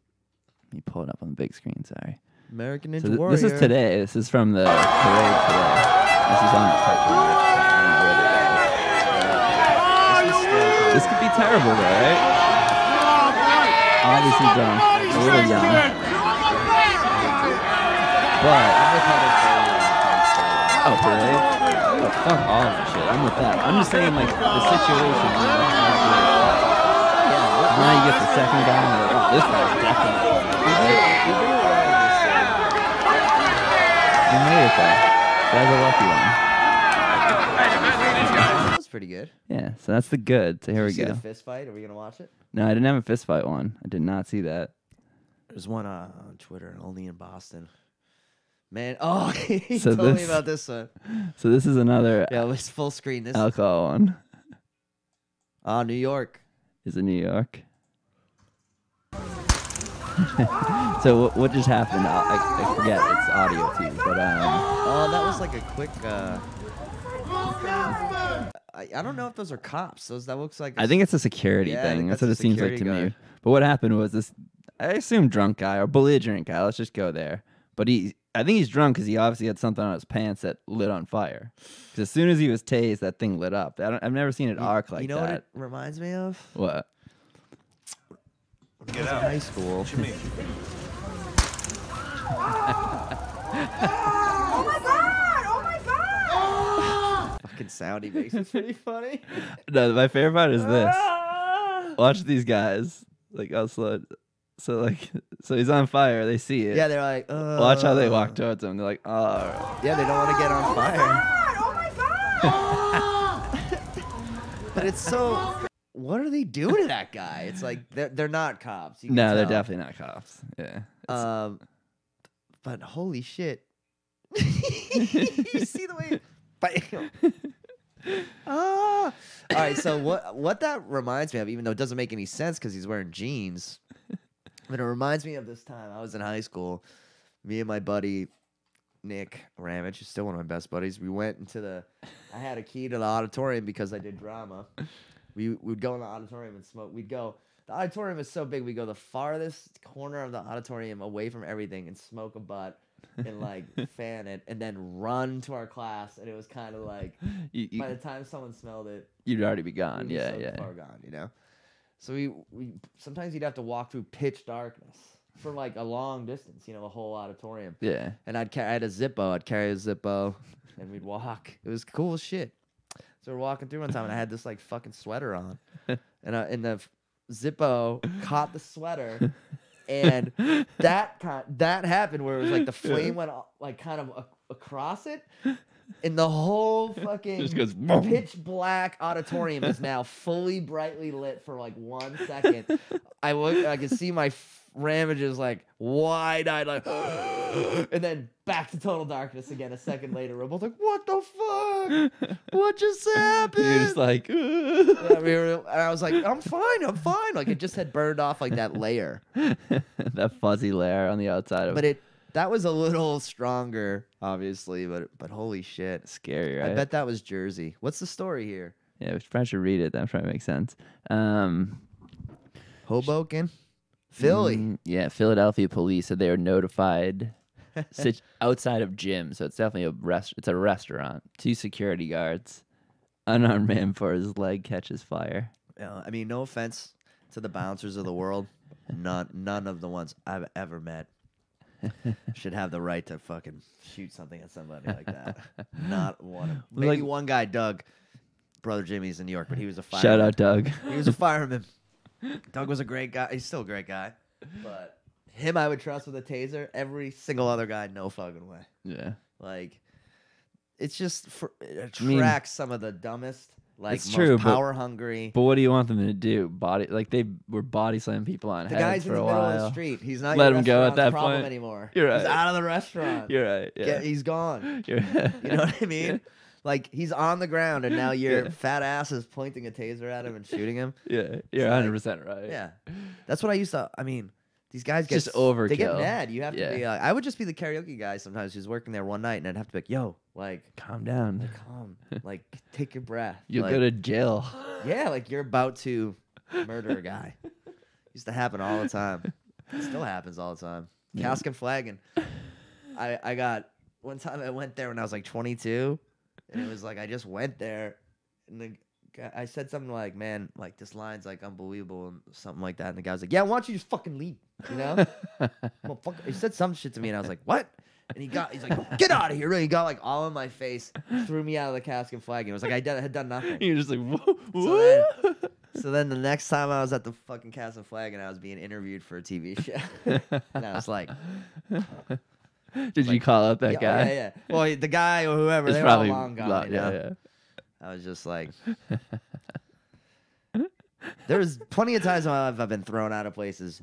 Let me pull it up on the big screen. Sorry. American Ninja Warrior. This is today. This is from the parade today. This is on the cartoon. I don't know what it is. This could be terrible, though, right? Obviously drunk, a little young. But parade. Oh, fuck all of the shit. I'm with that. I'm just saying, like, the situation. Now you get the second guy, and you're like, oh, this guy's definitely. You made it, though. That's a lucky one. That was pretty good. Yeah, so that's the good. So here we See go. the fist fight? Are we gonna watch it? No, I didn't have a fist fight one. I did not see that. There's one on Twitter, only in Boston. Man, oh, he So told me this- about this one. So this is another Yeah, let's full screen this. alcohol one. New York. Is in New York. So what just happened? I forget. It's audio too, but Oh, that was like a quick. I don't know if those are cops. That looks like. I think it's a security Yeah, I think thing. That's that's what a it seems like to security me. guard. But what happened was this. I assume drunk guy or belligerent guy. Let's just go there. But I think he's drunk because he obviously had something on his pants that lit on fire. Because as soon as he was tased, that thing lit up. I've never seen it arc like that. You know what it reminds me of? What? When I was in high school. What you mean? Oh my god! Oh my god! Fucking sound he makes is pretty funny. No, my favorite part is this. Watch these guys. Like I'll slow it. So he's on fire. They see it. Yeah, they're like, Watch how they walk towards him. They're like, oh. Yeah, they don't want to get on fire. Oh my god! But it's so. What are they doing to that guy? It's like they're not cops. You can No, they're tell. definitely not cops. Yeah. But holy shit! You see the way. All right. So what that reminds me of, even though it doesn't make any sense because he's wearing jeans, but it reminds me of this time I was in high school. Me and my buddy Nick Ramage, who's still one of my best buddies. We went into I had a key to the auditorium because I did drama. We would go in the auditorium and smoke. The auditorium is so big, we go the farthest corner of the auditorium away from everything and smoke a butt and like fan it and then run to our class. And it was kind of like, by the time someone smelled it, You'd already be gone. we'd be Yeah, so yeah. far gone, you know? So we sometimes you'd have to walk through pitch darkness for like a long distance, the whole auditorium. Yeah. And I had a Zippo. I'd carry a Zippo and we'd walk. It was cool as shit. So we're walking through one time, and I had this like fucking sweater on, and the Zippo caught the sweater, and that happened where it was like the flame went like kind of across it, and the whole fucking Just goes boom. pitch black auditorium is now fully brightly lit for like 1 second. I could see my Ramages like wide-eyed, like, and then back to total darkness again a second later. We're both like, what the fuck? What just happened? You're just like, Yeah, and I was like, I'm fine. Like it just had burned off like that layer. that fuzzy layer on the outside of But that was a little stronger, obviously, but holy shit. Scary, right? I bet that was Jersey. What's the story here? Yeah, we probably should read it. That probably makes sense. Hoboken? Philly. Yeah, Philadelphia police said they were notified outside of gyms, so it's definitely it's a restaurant. 2 security guards, unarmed man for his leg catches fire. I mean, no offense to the bouncers of the world, none of the ones I've ever met should have the right to fucking shoot something at somebody like that. Not one. Maybe one guy, Doug, brother Jimmy's in New York, but he was a fireman. Shout out, Doug. He was a fireman. Doug was a great guy. He's still a great guy, but him I would trust with a taser. Every single other guy, no fucking way. Yeah. Like, it's just it attracts some of the dumbest, like It's most true, but- power hungry. But what do you want them to do? They were body slamming people on The heads guy's for in the a middle while. of the street. He's not Let your him go at restaurant's that problem point. anymore. You're He's right. out of the restaurant. You're right. Yeah. He's gone. You're You know what I mean? Like, he's on the ground, and now your Yeah. fat ass is pointing a taser at him and shooting him. Yeah. You're like- 100% right. Yeah. That's what I used to. I mean, these guys get Just overkill. They get mad. You have to Yeah. be like, I would just be the karaoke guy sometimes who's working there one night, and I'd have to be like, yo, like, Calm down. calm. Like, take your breath. You'll like, go to jail. Yeah, like you're about to murder a guy. Used to happen all the time. It still happens all the time. Yeah. Cask and flagging. I got one time I went there when I was like 22, and it was like I just went there, and I said something like, "Man, like this line's like unbelievable," and something like that. And the guy was like, "Yeah, why don't you just fucking leave?" You know? Motherfucker. He said some shit to me, and I was like, "What?" And he's like, "Get out of here!" Really, he got like all in my face, threw me out of the cask and flagging. It was like I had done nothing. You're just like, whoa. So So then the next time I was at the fucking Cask and Flag and I was being interviewed for a TV show, and I was like, Did you call out that yeah, guy? yeah, yeah. Well, the guy or whoever, It's they probably were all long gone. yeah, You know? yeah. I was just like, there was plenty of times in my life I've been thrown out of places.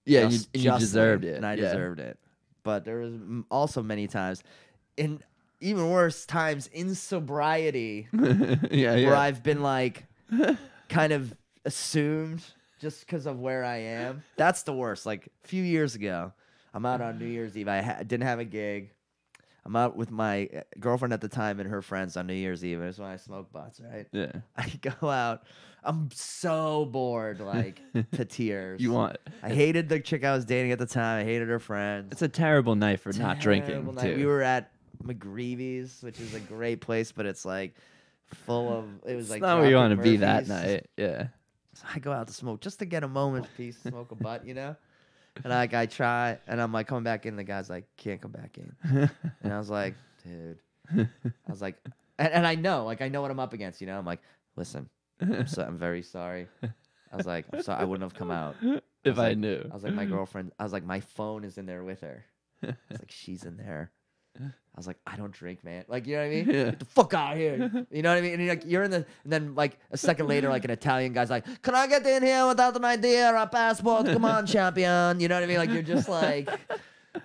Yeah, and just you deserved justly, it. and I Yeah. deserved it. But there was also many times, in even worse times in sobriety, Yeah, where yeah. I've been like, kind of assumed just because of where I am. That's the worst. Like a few years ago, I'm out on New Year's Eve. I didn't have a gig. I'm out with my girlfriend at the time and her friends on New Year's Eve. It's when I smoke butts, right? Yeah. I go out. I'm so bored, like to tears. You want I hated the chick I was dating at the time. I hated her friends. It's a terrible night for not drinking, Terrible night. too. We were at McGreevy's, which is a great place, but it's like full of. It was It's like not where you want to Dropkick be that Murphys. night. Yeah. So I go out to smoke just to get a moment's peace, smoke a butt, you know. And I try, and I'm like coming back in. The guy's like, can't come back in. And I was like, dude. I was like, and I know what I'm up against, you know. I'm like, listen, I'm very sorry. I was like, I'm sorry, I wouldn't have come out If I like, knew. I was like, my girlfriend. I was like, my phone is in there with her. I was like, she's in there. I was like, I don't drink, man. Like, you know what I mean? Yeah. Get the fuck out of here. You know what I mean? And you're in the, and then like a second later, like an Italian guy's like, can I get in here without an ID or a passport? Come on, champion. You know what I mean? Like, you're just like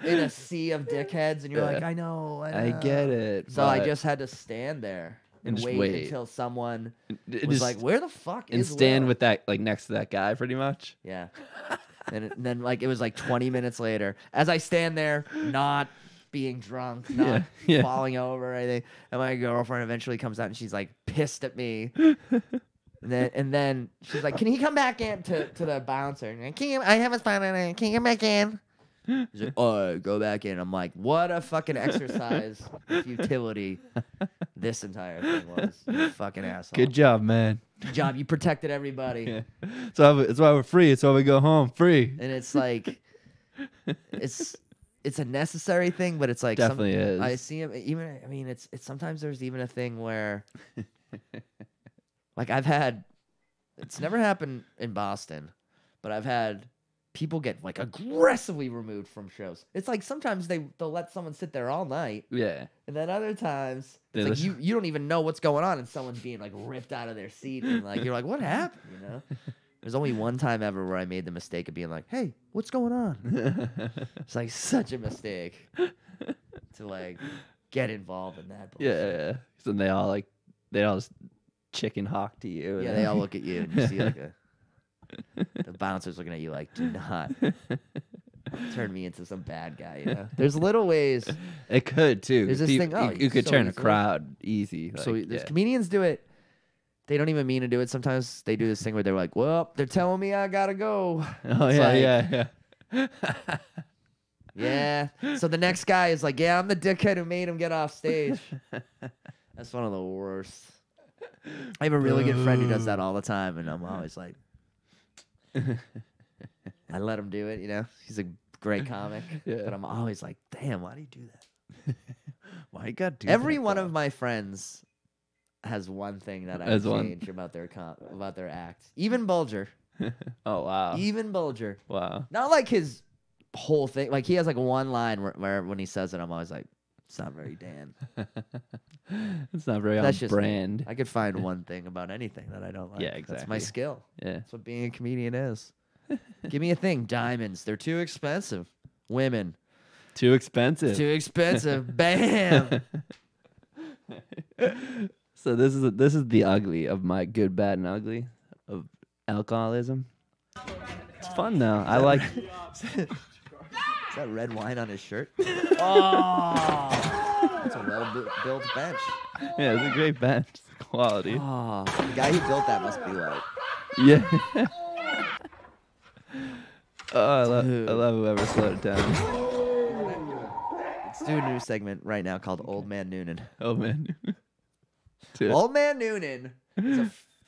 in a sea of dickheads, and you're like, I know. I get it. So I but just had to stand there and just wait wait. until someone it was just- like, where the fuck and is stand Will? with that, like, next to that guy, pretty much. Yeah. And then like it was like 20 minutes later, as I stand there, not being drunk, not Yeah. falling over or anything, and my girlfriend eventually comes out and she's like pissed at me. And then she's like, "Can he come back in to the bouncer?" And I haven't found anything. Can you come back in? He's like, "Oh, go back in." I'm like, "What a fucking exercise in futility this entire thing was, you fucking asshole." Good job, man. Good job. You protected everybody. Yeah. So it's why we're free. It's why we go home free. And it's like, it's a necessary thing, but it's like Definitely is. I see him even. I mean, it's sometimes there's even a thing where, like it's never happened in Boston, but I've had people get like aggressively removed from shows. It's like sometimes they'll let someone sit there all night, Yeah. and then other times Yeah, it's like you don't even know what's going on, and someone's being like ripped out of their seat, and like you're like, what happened? You know. There's only one time ever where I made the mistake of being like, "Hey, what's going on?" It's like such a mistake to like get involved in that bullshit. Yeah. So they all just chicken hawk to you. Yeah, they all look at you and you see like the bouncer's looking at you like, "Do not turn me into some bad guy." You know, there's little ways. It could too. There's this Peop- thing- oh, you could so turn a easily. crowd easy. So like, there's yeah. comedians do it. They don't even mean to do it. Sometimes they do this thing where they're like, "Well, they're telling me I gotta go." Oh It's yeah, like, yeah. Yeah. So the next guy is like, "Yeah, I'm the dickhead who made him get off stage." That's one of the worst. I have a really good friend who does that all the time, and I'm always like, I let him do it, you know? He's a great comic. Yeah. But I'm always like, damn, why do you do that? Why you gotta do Every that, one though? of my friends has one thing that I Has would one. change about their act. Even Bulger. Oh wow. Even Bulger. Wow. Not like his whole thing. Like he has like one line where when he says it, I'm always like, it's not very Dan. It's not very on That's just me. brand. I could find one thing about anything that I don't like. Yeah, That's my exactly. skill. Yeah. That's what being a comedian is. Give me a thing. Diamonds. They're too expensive. Women. Too expensive. Too expensive. Bam. So this is the ugly of my good, bad, and ugly of alcoholism. It's fun though. I like. Is that red wine on his shirt? Oh. That's a well-built bench. Yeah, it's a great bench. It's quality. Oh, the guy who built that must be like, Yeah. Oh, I Dude. love whoever slowed it down. let's do a new segment right now called Old Man Noonan. Oh man. Dude. Old Man Noonan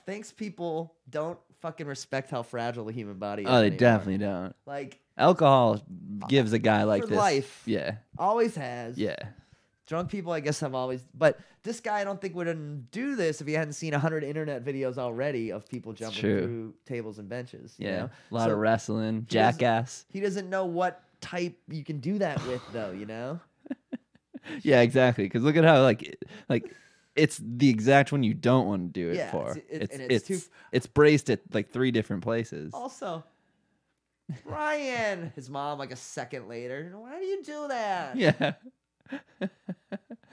thinks people don't fucking respect how fragile the human body is. Oh, they anymore. definitely don't. Like, Alcohol gives a guy like for this. life. Yeah. always has. Yeah. Drunk people, I guess, have always. But this guy, I don't think would do this if he hadn't seen 100 internet videos already of people jumping true. through tables and benches. Yeah. You know? A lot So of wrestling. he doesn't- Jackass. He doesn't know what type you can do that with, though. You know. Yeah, exactly. Because look at how like it's the exact one you don't want to do it Yeah, for. it's It's braced at like 3 different places. Also, Brian, his mom, like a second later, why do you do that? Yeah.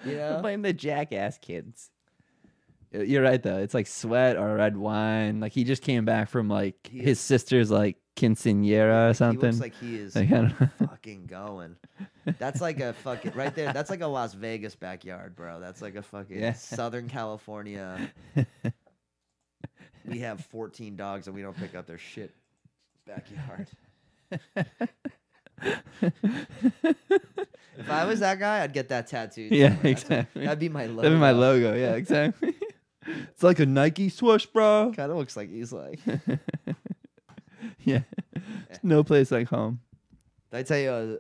You know? Blame the jackass kids. You're right though. It's like sweat or red wine. Like he just came back from like his sister's like quinceañera or something. He looks like he is Like, I don't know. fucking going. That's like a fucking right there. That's like a Las Vegas backyard, bro. That's like a fucking Southern California. We have 14 dogs and we don't pick up their shit backyard. If I was that guy, I'd get that tattooed. Yeah, exactly. That'd be my logo. That'd be my logo. Yeah, exactly. It's like a Nike swoosh, bro. Kind of looks like he's like. Yeah. There's no place like home. Did I tell you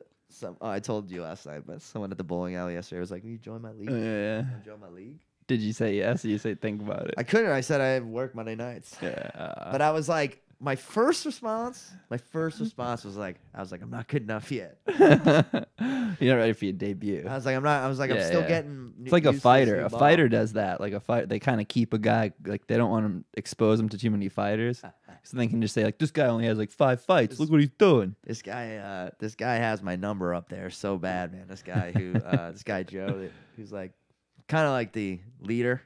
I told you last night, but someone at the bowling alley yesterday was like, "Will you join my league? Yeah. Wanna join my league?" Did you say yes or you say think about it? I couldn't. I said I have work Monday nights. Yeah. But I was like, my first response was like, I'm not good enough yet. You're not ready for your debut. I'm still getting. It's like a used to this fighter. new A ball. fighter does that. Like a fight, they kind of keep a guy like they don't want to expose him to too many fighters, so they can just say like, this guy only has like 5 fights. Look what he's doing. This guy has my number up there so bad, man. This guy this guy Joe, who's like kind of like the leader.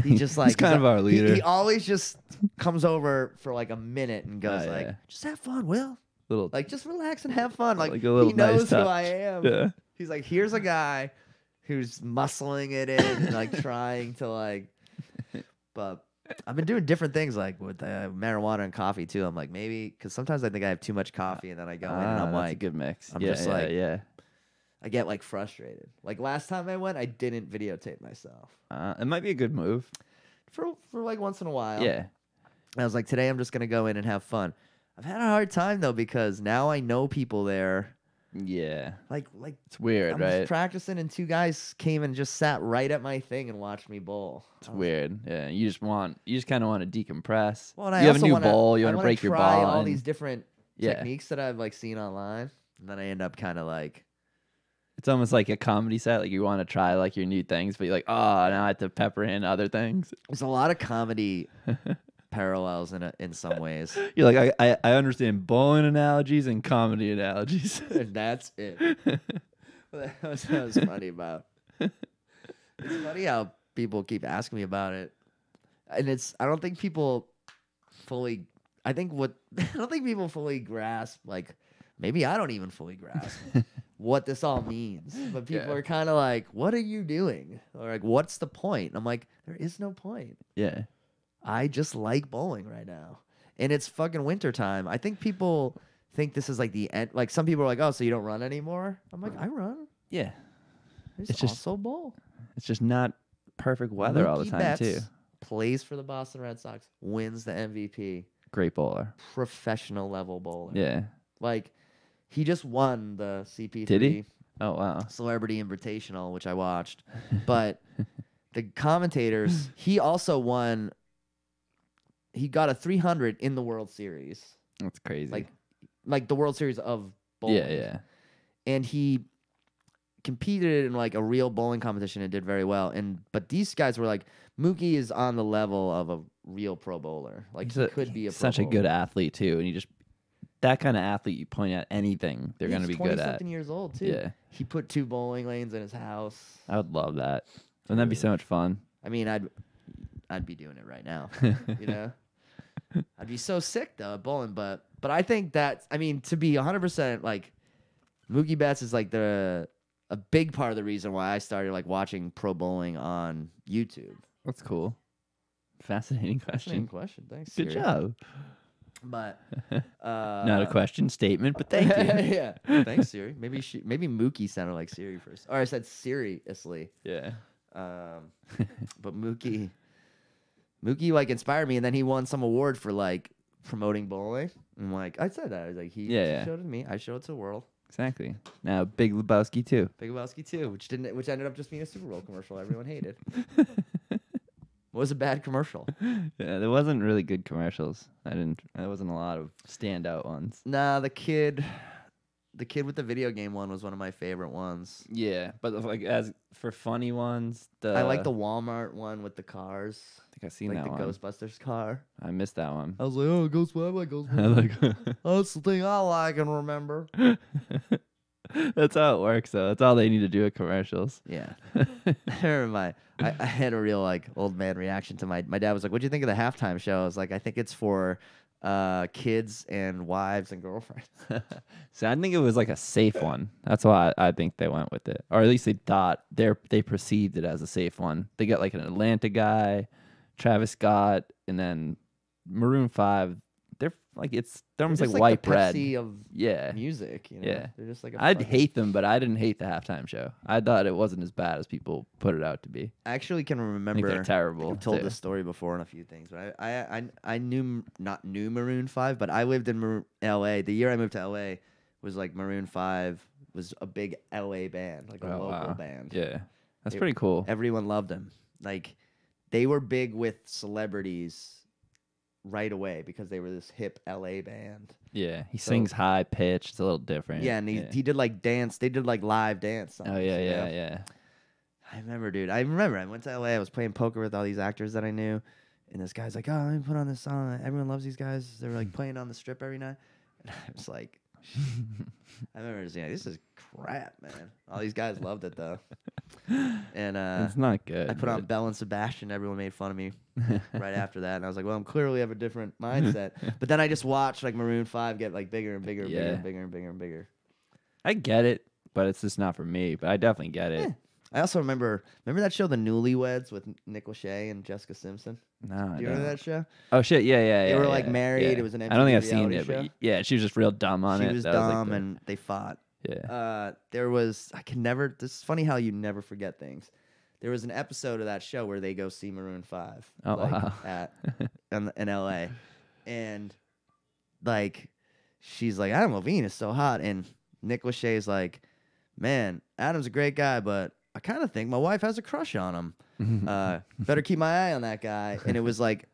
He just like he's kind of our leader. He always just comes over for like a minute and goes yeah. just have fun, Will. Little Like just relax and have fun. Like a little he knows nice who touch. I am. Yeah. He's like, here's a guy who's muscling it in and like trying to like. But I've been doing different things like with marijuana and coffee too. I'm like maybe because sometimes I think I have too much coffee and then I go in and I'm that's like a good mix. I'm yeah, just yeah, like yeah. I get like frustrated. Like last time I went, I didn't videotape myself It might be a good move. for like once in a while. Yeah. I was like, today I'm just gonna go in and have fun. I've had a hard time though because now I know people there. Yeah. Like It's weird, I'm right? just practicing and 2 guys came and just sat right at my thing and watched me bowl. It's weird. Yeah. You just kind of want to decompress. Well, and I you have a also new wanna, bowl. You I want to wanna break your try ball. all and- these different Yeah. techniques that I've like seen online, and then I end up kind of like. It's almost like a comedy set. Like you want to try like your new things, but you're like, oh, now I have to pepper in other things. There's a lot of comedy parallels in some ways, You're like, I understand bowling analogies and comedy analogies. and that's it. That was funny about. It's funny how people keep asking me about it, and I don't think people fully. I don't think people fully grasp. Like maybe I don't even fully grasp what this all means. But people are kind of like, "What are you doing?" Or like, "What's the point?" And I'm like, "There is no point. Yeah. I just like bowling right now, and it's fucking winter time." I think people think this is like the end. Like some people are like, "Oh, so you don't run anymore?" I'm like, "I run. Yeah. I It's just- also bowl." It's just not perfect weather all the Mookie time Betts too. plays for the Boston Red Sox, wins the MVP, Great bowler. professional level bowler. Yeah. Like he just won the CP3 Did he? Oh wow. Celebrity Invitational, which I watched. But the commentators, he also won. He got a 300 in the World Series, That's crazy. like the World Series of bowling. yeah, yeah. And he competed in like a real bowling competition and did very well. But these guys were like, Mookie is on the level of a real pro bowler. Like he could be a pro such a bowler. good athlete too, and you just that kind of athlete, you point at anything, they're going to be good at. 20-something years old too. Yeah. He put 2 bowling lanes in his house. I would love that. Wouldn't that be so much fun? I mean, I'd be doing it right now. You know, I'd be so sick though at bowling. But I think that to be 100% like Mookie Betts is like a big part of the reason why I started like watching pro bowling on YouTube. That's cool. Fascinating Fascinating question. question. Thanks. Good Siri. job. But Not a question, statement, but thank you. yeah. Thanks, Siri. Maybe Mookie sounded like Siri first. Or I said seriously. Yeah. But Mookie like inspired me, and then he won some award for like promoting bowling. And like I said that, I was like he showed it to me. I showed it to the world. Exactly. Now Big Lebowski too. Big Lebowski too, which ended up just being a Super Bowl commercial everyone hated. What was a bad commercial? Yeah, there wasn't really good commercials. There wasn't a lot of standout ones. Nah, the kid The kid with the video game one was one of my favorite ones. Yeah, but like as for funny ones, I like the Walmart one with the cars. I think I've seen Like that the one. Ghostbusters car. I missed that one. I was like, oh, I like I Ghostbusters. like- That's the thing I like and remember. That's how it works, though. That's all they need to do at commercials. Yeah. I remember I had a real like old man reaction to my dad was like, what'd you think of the halftime show? I was like, I think it's for kids and wives and girlfriends. So I think it was like a safe one. That's why I think they went with it, or at least they thought they perceived it as a safe one. They got like an Atlanta guy, Travis Scott, and then Maroon 5. They're like they're almost Just like white the bread. Pepsi of Yeah, music, you know? Yeah. They're just like I'd hate them, but I didn't hate the halftime show. I thought it wasn't as bad as people put it out to be. I actually can I think remember they're terrible. I've told too. this story before on a few things, but I knew Maroon 5, but I lived in LA. The year I moved to LA was like Maroon 5 was a big LA band, like a Oh, local wow. band. Yeah, that's It- pretty cool. Everyone loved them. Like they were big with celebrities right away because they were this hip LA band. Yeah, he So- sings high pitch. It's a little different. Yeah, and he did like dance. They did like live dance songs. Oh yeah, you know? yeah. I remember, dude. I went to LA. I was playing poker with all these actors that I knew, and this guy's like, "Oh, let me put on this song. Everyone loves these guys. They're like playing on the strip every night." And I was like, I remember just saying, "This is crap, man." All these guys loved it though, and It's not good. I put on but- Bell and Sebastian. Everyone made fun of me right after that, and I was like, "Well, I'm clearly have a different mindset." But then I just watched like Maroon 5 get like bigger and bigger and bigger Yeah. and bigger and bigger and bigger. I get it, but it's just not for me. But I definitely get it. Yeah. I also remember that show, The Newlyweds, with Nick Lachey and Jessica Simpson. No, I Do you don't. remember that show? Oh shit, yeah. They were, like, yeah, married. yeah. It was an I don't think MTV I've seen reality it, but show. yeah, she was just real dumb on it. She was That like, dumb the- and they fought. yeah. There was this is funny how you never forget things. There was an episode of that show where they go see Maroon 5 Oh, wow. in LA, and like she's like, Adam Levine is so hot, and Nick Lachey's like, man, Adam's a great guy, but I kind of think my wife has a crush on him. Better keep my eye on that guy. And it was like,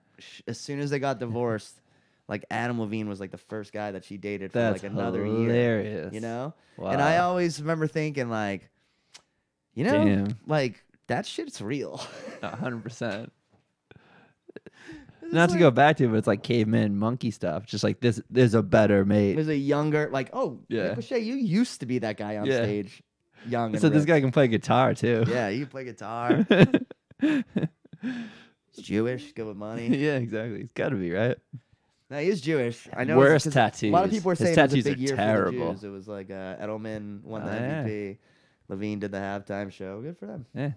as soon as they got divorced, like Adam Levine was like the first guy that she dated for That's like another year. hilarious. You know? Wow. And I always remember thinking like, you know, Damn. like that shit's real. 100%. It's Not to like- go back to it, but it's like caveman monkey stuff. Just like this, there's a better mate. There's a younger, like, oh, Yeah. Nick Lachey, you used to be that guy on Yeah. stage, young. And So this ripped. guy can play guitar too. Yeah, you can play guitar. He's Jewish, good with money. Yeah, exactly. It's got to be right. No, he is Jewish. I know. Worst 'cause A lot of tattoos. people were His saying it was a tattoos big are year terrible. for the Jews. It was like Edelman won the Oh, yeah. MVP. Levine did the halftime show. Good for them. Yeah.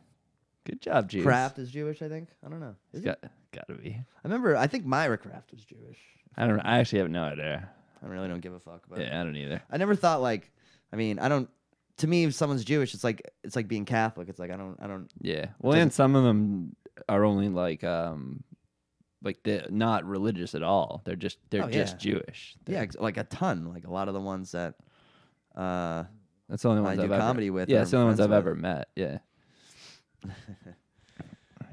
Good job, Jews. Kraft is Jewish, I think. I don't know. Is It's he? got to be. I remember. I think Myra Kraft was Jewish. I don't. I actually have no idea. I really don't give a fuck. But Yeah, I don't either. I never thought like. I mean, I don't. To me, if someone's Jewish, it's like being Catholic. It's like I don't. Yeah. Well, doesn't- and some of them are only like they're not religious at all. They're just Oh, just yeah. Jewish. Yeah, like a ton. Like a lot of the ones that. That's the only I ones do I've ever comedy with Yeah, or it's the only ones friends I've with. ever met. Yeah.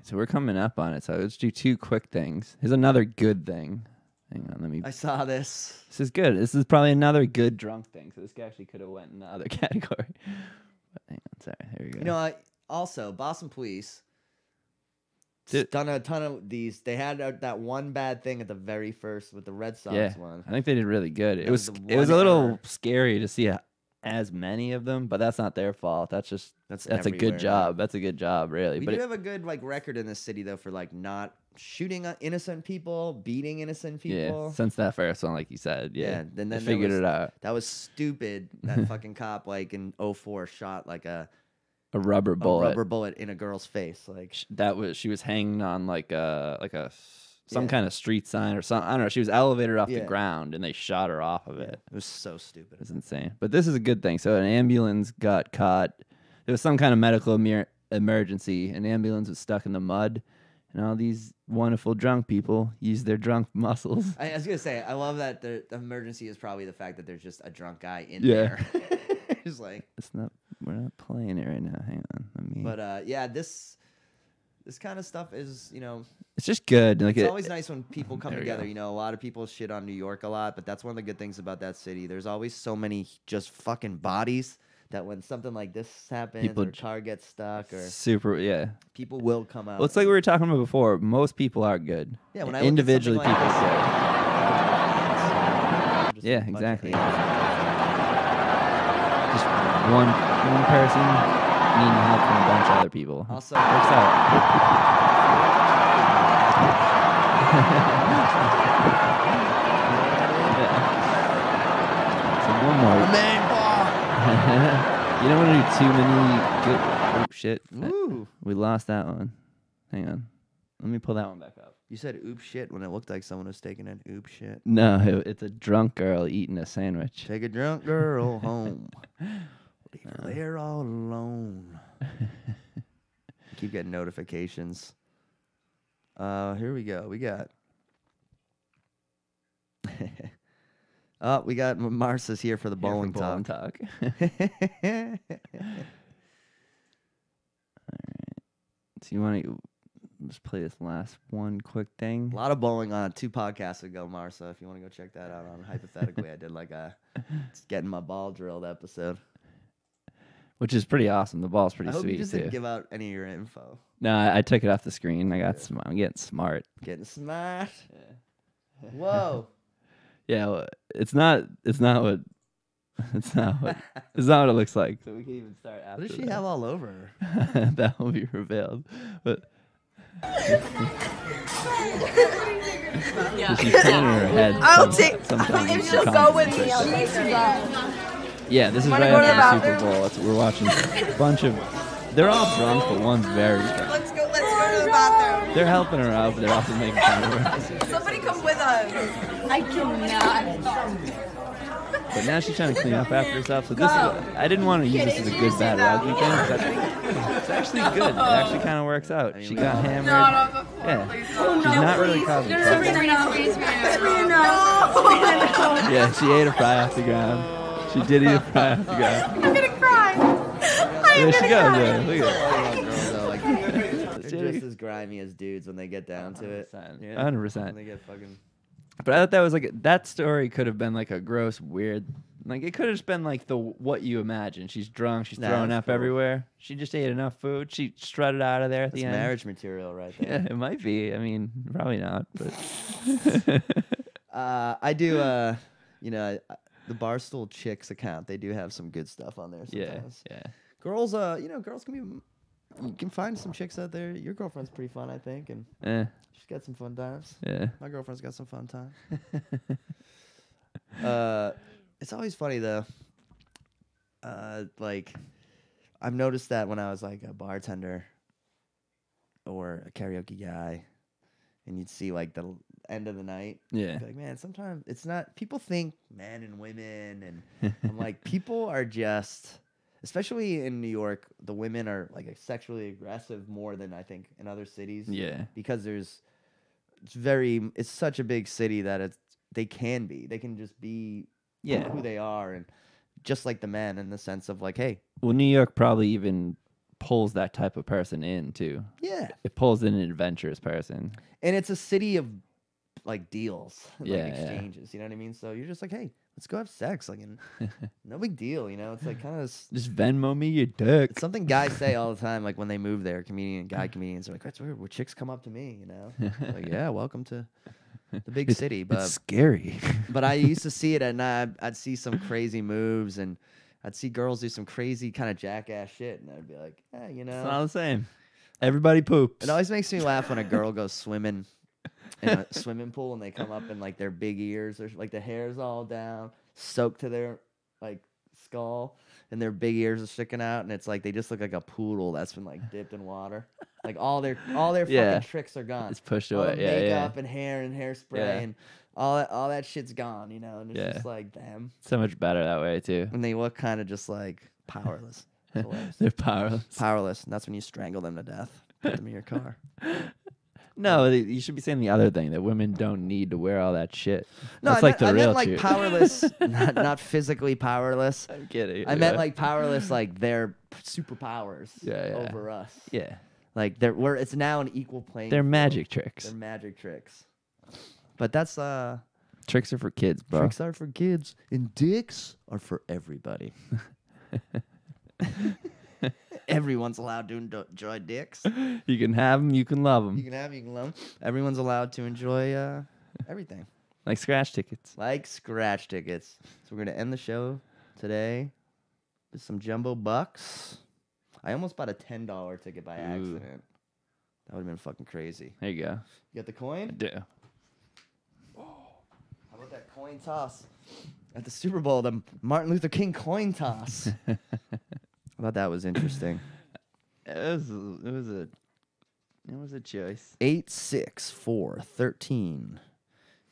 So we're coming up on it. So let's do two quick things. Here's another good thing. Hang on, let me. I saw this. This is good. This is probably another good drunk thing. So this actually could have went in the other category. But hang on, sorry. Here we go. You know, also Boston Police. Dude. Done a ton of these. They had that one bad thing at the very first with the Red Sox yeah, one. I think they did really good. It That was was the it was a one little error. scary to see as many of them, but that's not their fault. That's just That's a everywhere. good job. That's a good job, really. We but do have a good like record in this city though for like not shooting innocent people, beating innocent people. yeah, since that first one, like you said, yeah, Yeah, and then they there figured was- it out. That was stupid. That fucking cop like in 04 shot like a A rubber bullet. rubber bullet in a girl's face. Like She was hanging on like some Yeah. kind of street sign or something. I don't know. She was elevated off the Yeah. ground and they shot her off of it. it was so stupid. It's insane. But this is a good thing. So an ambulance got caught. There was some kind of medical emergency. An ambulance was stuck in the mud, and all these wonderful drunk people used their drunk muscles. I was gonna say, I love that the emergency is probably the fact that there's just a drunk guy in Yeah. there. It's like, We're not playing it right now. Hang on. Let me. but yeah, this this kind of stuff is, It's just good. Like it's always nice when people come There we together. go. A lot of people shit on New York a lot, but that's one of the good things about that city. There's always so many just fucking bodies that when something like this happens People or a car gets stuck or super, yeah. people will come out. Well, it's like we were talking about before. Most people are good. Yeah, when I look at individually, something people like are good. just Yeah, a bunch of exactly. haters. Just one person needing help from a bunch of other people. Also, Works out. So one more. main bar. You don't want to do too many good. Oh shit! Woo. We lost that one. Hang on. Let me pull that one back up. You said oop shit when it looked like someone was taking an oop shit. No, it's a drunk girl eating a sandwich. Take a drunk girl home. Leave her there all alone. Keep getting notifications. Here we go. We got. We got Marsa's here for the bowling talk. All right. So you want to just play this last one quick thing? A lot of bowling on 2 podcasts ago, Marsa. If you want to go check that out on Hypothetically, I did like a getting my ball drilled episode. Which is pretty awesome. The ball's pretty I hope sweet you just too. didn't give out any of your info. No, I took it off the screen. I'm getting smart. Getting smart. Whoa. Yeah, well, it's not what it looks like. So we can even start after. What does she that. have all over her? That will be revealed. But Yeah. she's turning her head. I'll take. Sometimes If she she'll comes go and with me, sits I'll there. take her back. Yeah, this is Wanna right go to the after the Super bathroom? Bowl. We're watching a bunch of. They're all drunk, but one's very drunk. Let's go to the bathroom. They're helping her out, but they're also making fun of her. Somebody come with us. I cannot. But now she's trying to clean up after herself. So this is. I didn't want to use this as a good bad rugby thing. But I think it's actually good. It actually kind of works out. She got hammered. Yeah. She's not really causing trouble. Yeah, she ate a fry off the ground. She did eat a fry off the ground. I'm gonna cry. There she goes. Yeah, look at Girls are like, they're just as grimy as dudes when they get down to it. 100%. Yeah. 100%. When they get fucking. But I thought that was like that story could have been like a gross, weird. Like it could have just been like the what you imagine. She's drunk. She's Nah, throwing that's up cool. everywhere. She just ate enough food. She strutted out of there at That's the end. marriage material right there. Yeah, it might be. I mean, probably not. But I do, the Barstool Chicks account. They do have some good stuff on there yeah, sometimes. yeah. Girls, girls can be. You can find some chicks out there. Your girlfriend's pretty fun, I think, and she's got some fun times. Yeah. My girlfriend's got some fun time. It's always funny though. Like, I've noticed that when I was like a bartender or a karaoke guy, and you'd see like the end of the night. Yeah. Be like, man, sometimes it's not. People think men and women, and I'm like, people are just. Especially in New York, the women are like sexually aggressive more than I think in other cities. Yeah. Because it's such a big city that they can just be Yeah. who they are, and just like the men in the sense of like, hey, Well, New York probably even pulls that type of person in too. yeah, It pulls in an adventurous person. and it's a city of like deals, Yeah, like exchanges. You know what I mean? So you're just like, hey, let's go have sex, like, and no big deal. You know, it's like kind of. Just Venmo me your dick. It's something guys say all the time, like when they move there. Guy comedians are like, "That's weird. Where chicks come up to me, you know, like, yeah, welcome to the big city." But It's scary. but I used to see it at night. I'd see some crazy moves, and I'd see girls do some crazy kind of jackass shit, and I'd be like, you It's not know. the same. Everybody poops. It always makes me laugh when a girl goes swimming in a swimming pool, and they come up in like their big ears, or like the hair's all down, soaked to their like skull, and their big ears are sticking out, and it's like they just look like a poodle that's been like dipped in water. Like all their Yeah. fucking tricks are gone. It's pushed All away. the Yeah, makeup yeah. and hair and hairspray Yeah. and all that shit's gone, you know. And it's Yeah. just like, damn. So much better that way too. And they look kind of just like powerless. It's hilarious. They're powerless. Powerless, and that's when you strangle them to death. Put them in your car. No, you should be saying the other thing, that women don't need to wear all that shit. No, That's I like meant, the real like shit. powerless, not physically powerless. I'm kidding. I meant like powerless, like their superpowers Yeah, yeah. over us. Yeah. Like it's now an equal playing. They're field. magic tricks. They're magic tricks. But that's Tricks are for kids, bro. tricks are for kids, and dicks are for everybody. Everyone's allowed to enjoy dicks. You can have them, you can love them. You can have 'em, you can love 'em. Everyone's allowed to enjoy everything. Like scratch tickets. Like scratch tickets. So we're gonna end the show today with some jumbo bucks. I almost bought a $10 ticket by accident. That would have been fucking crazy. There you go. You got the coin? I do. How about that coin toss at the Super Bowl? The Martin Luther King coin toss. I thought that was interesting. It was a choice. 864-13.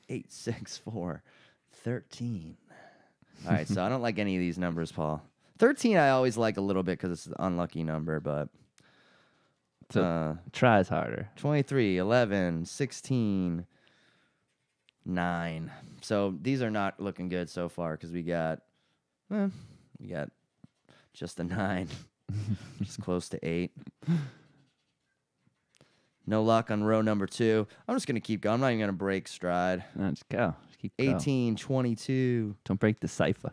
864-13. All right, so I don't like any of these numbers, Paul. 13 I always like a little bit because it's an unlucky number, but tries harder. 23, 11, 16, 9. So these are not looking good so far because we got just a 9. Just close to 8. No luck on row number 2. I'm just going to keep going. I'm not even going to break stride. No, just go. Just keep going. 18, 22, Don't break the cipher.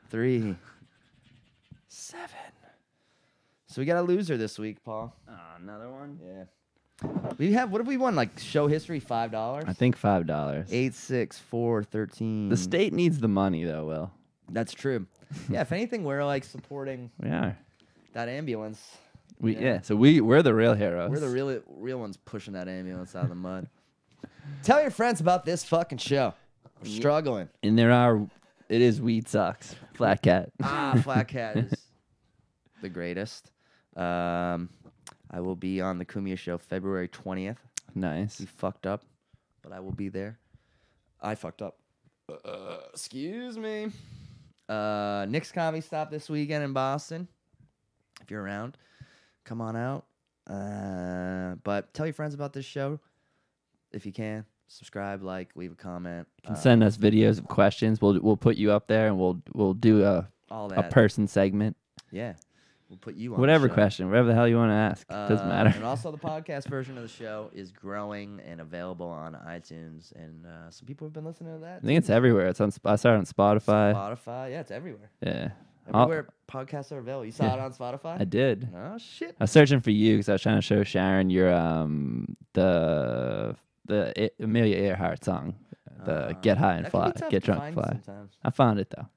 3, 7. So we got a loser this week, Paul. Oh, another one? Yeah. What have we won? Like show history, $5? I think $5. 864-13. The state needs the money, though, Will. That's true. Yeah, if anything, we're like supporting We are. that ambulance. So we're the real heroes. We're the real ones pushing that ambulance out of the mud. Tell your friends about this fucking show. We're struggling. And it is Weed Sucks. Flat Cat. Flat Cat is the greatest. I will be on the Kumia Show February 20th. Nice. We fucked up, but I will be there. I fucked up. Excuse me. Nick's Comedy Stop this weekend in Boston. If you're around, come on out. But tell your friends about this show if you can. Subscribe, like, leave a comment. You can send us videos of questions. We'll put you up there and we'll do all a that. person segment. Yeah. We'll put you on Whatever the show. question, whatever the hell you want to ask. Doesn't matter. And also the podcast version of the show is growing and available on iTunes. And some people have been listening to that. I think it's everywhere. It's on. I saw it on Spotify. Spotify. Yeah, it's everywhere. Yeah. Everywhere podcasts are available. You saw it on Spotify? I did. Oh, shit. I was searching for you because I was trying to show Sharon your the Amelia Earhart song, the Get High and that can Fly, be tough Get to Drunk find and Fly. sometimes. I found it though.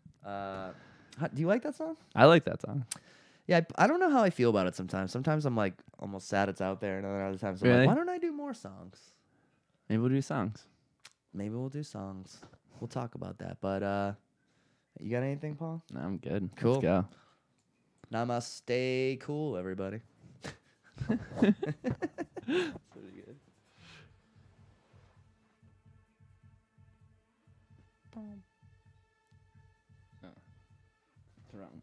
Do you like that song? I like that song. Yeah, I don't know how I feel about it sometimes. Sometimes I'm like almost sad it's out there, and other times I'm Really? like, why don't I do more songs? Maybe we'll do songs. Maybe we'll do songs. We'll talk about that. But you got anything, Paul? No, I'm good. Cool. Let's go. Namaste, cool, everybody. Pretty good. Oh. It's wrong.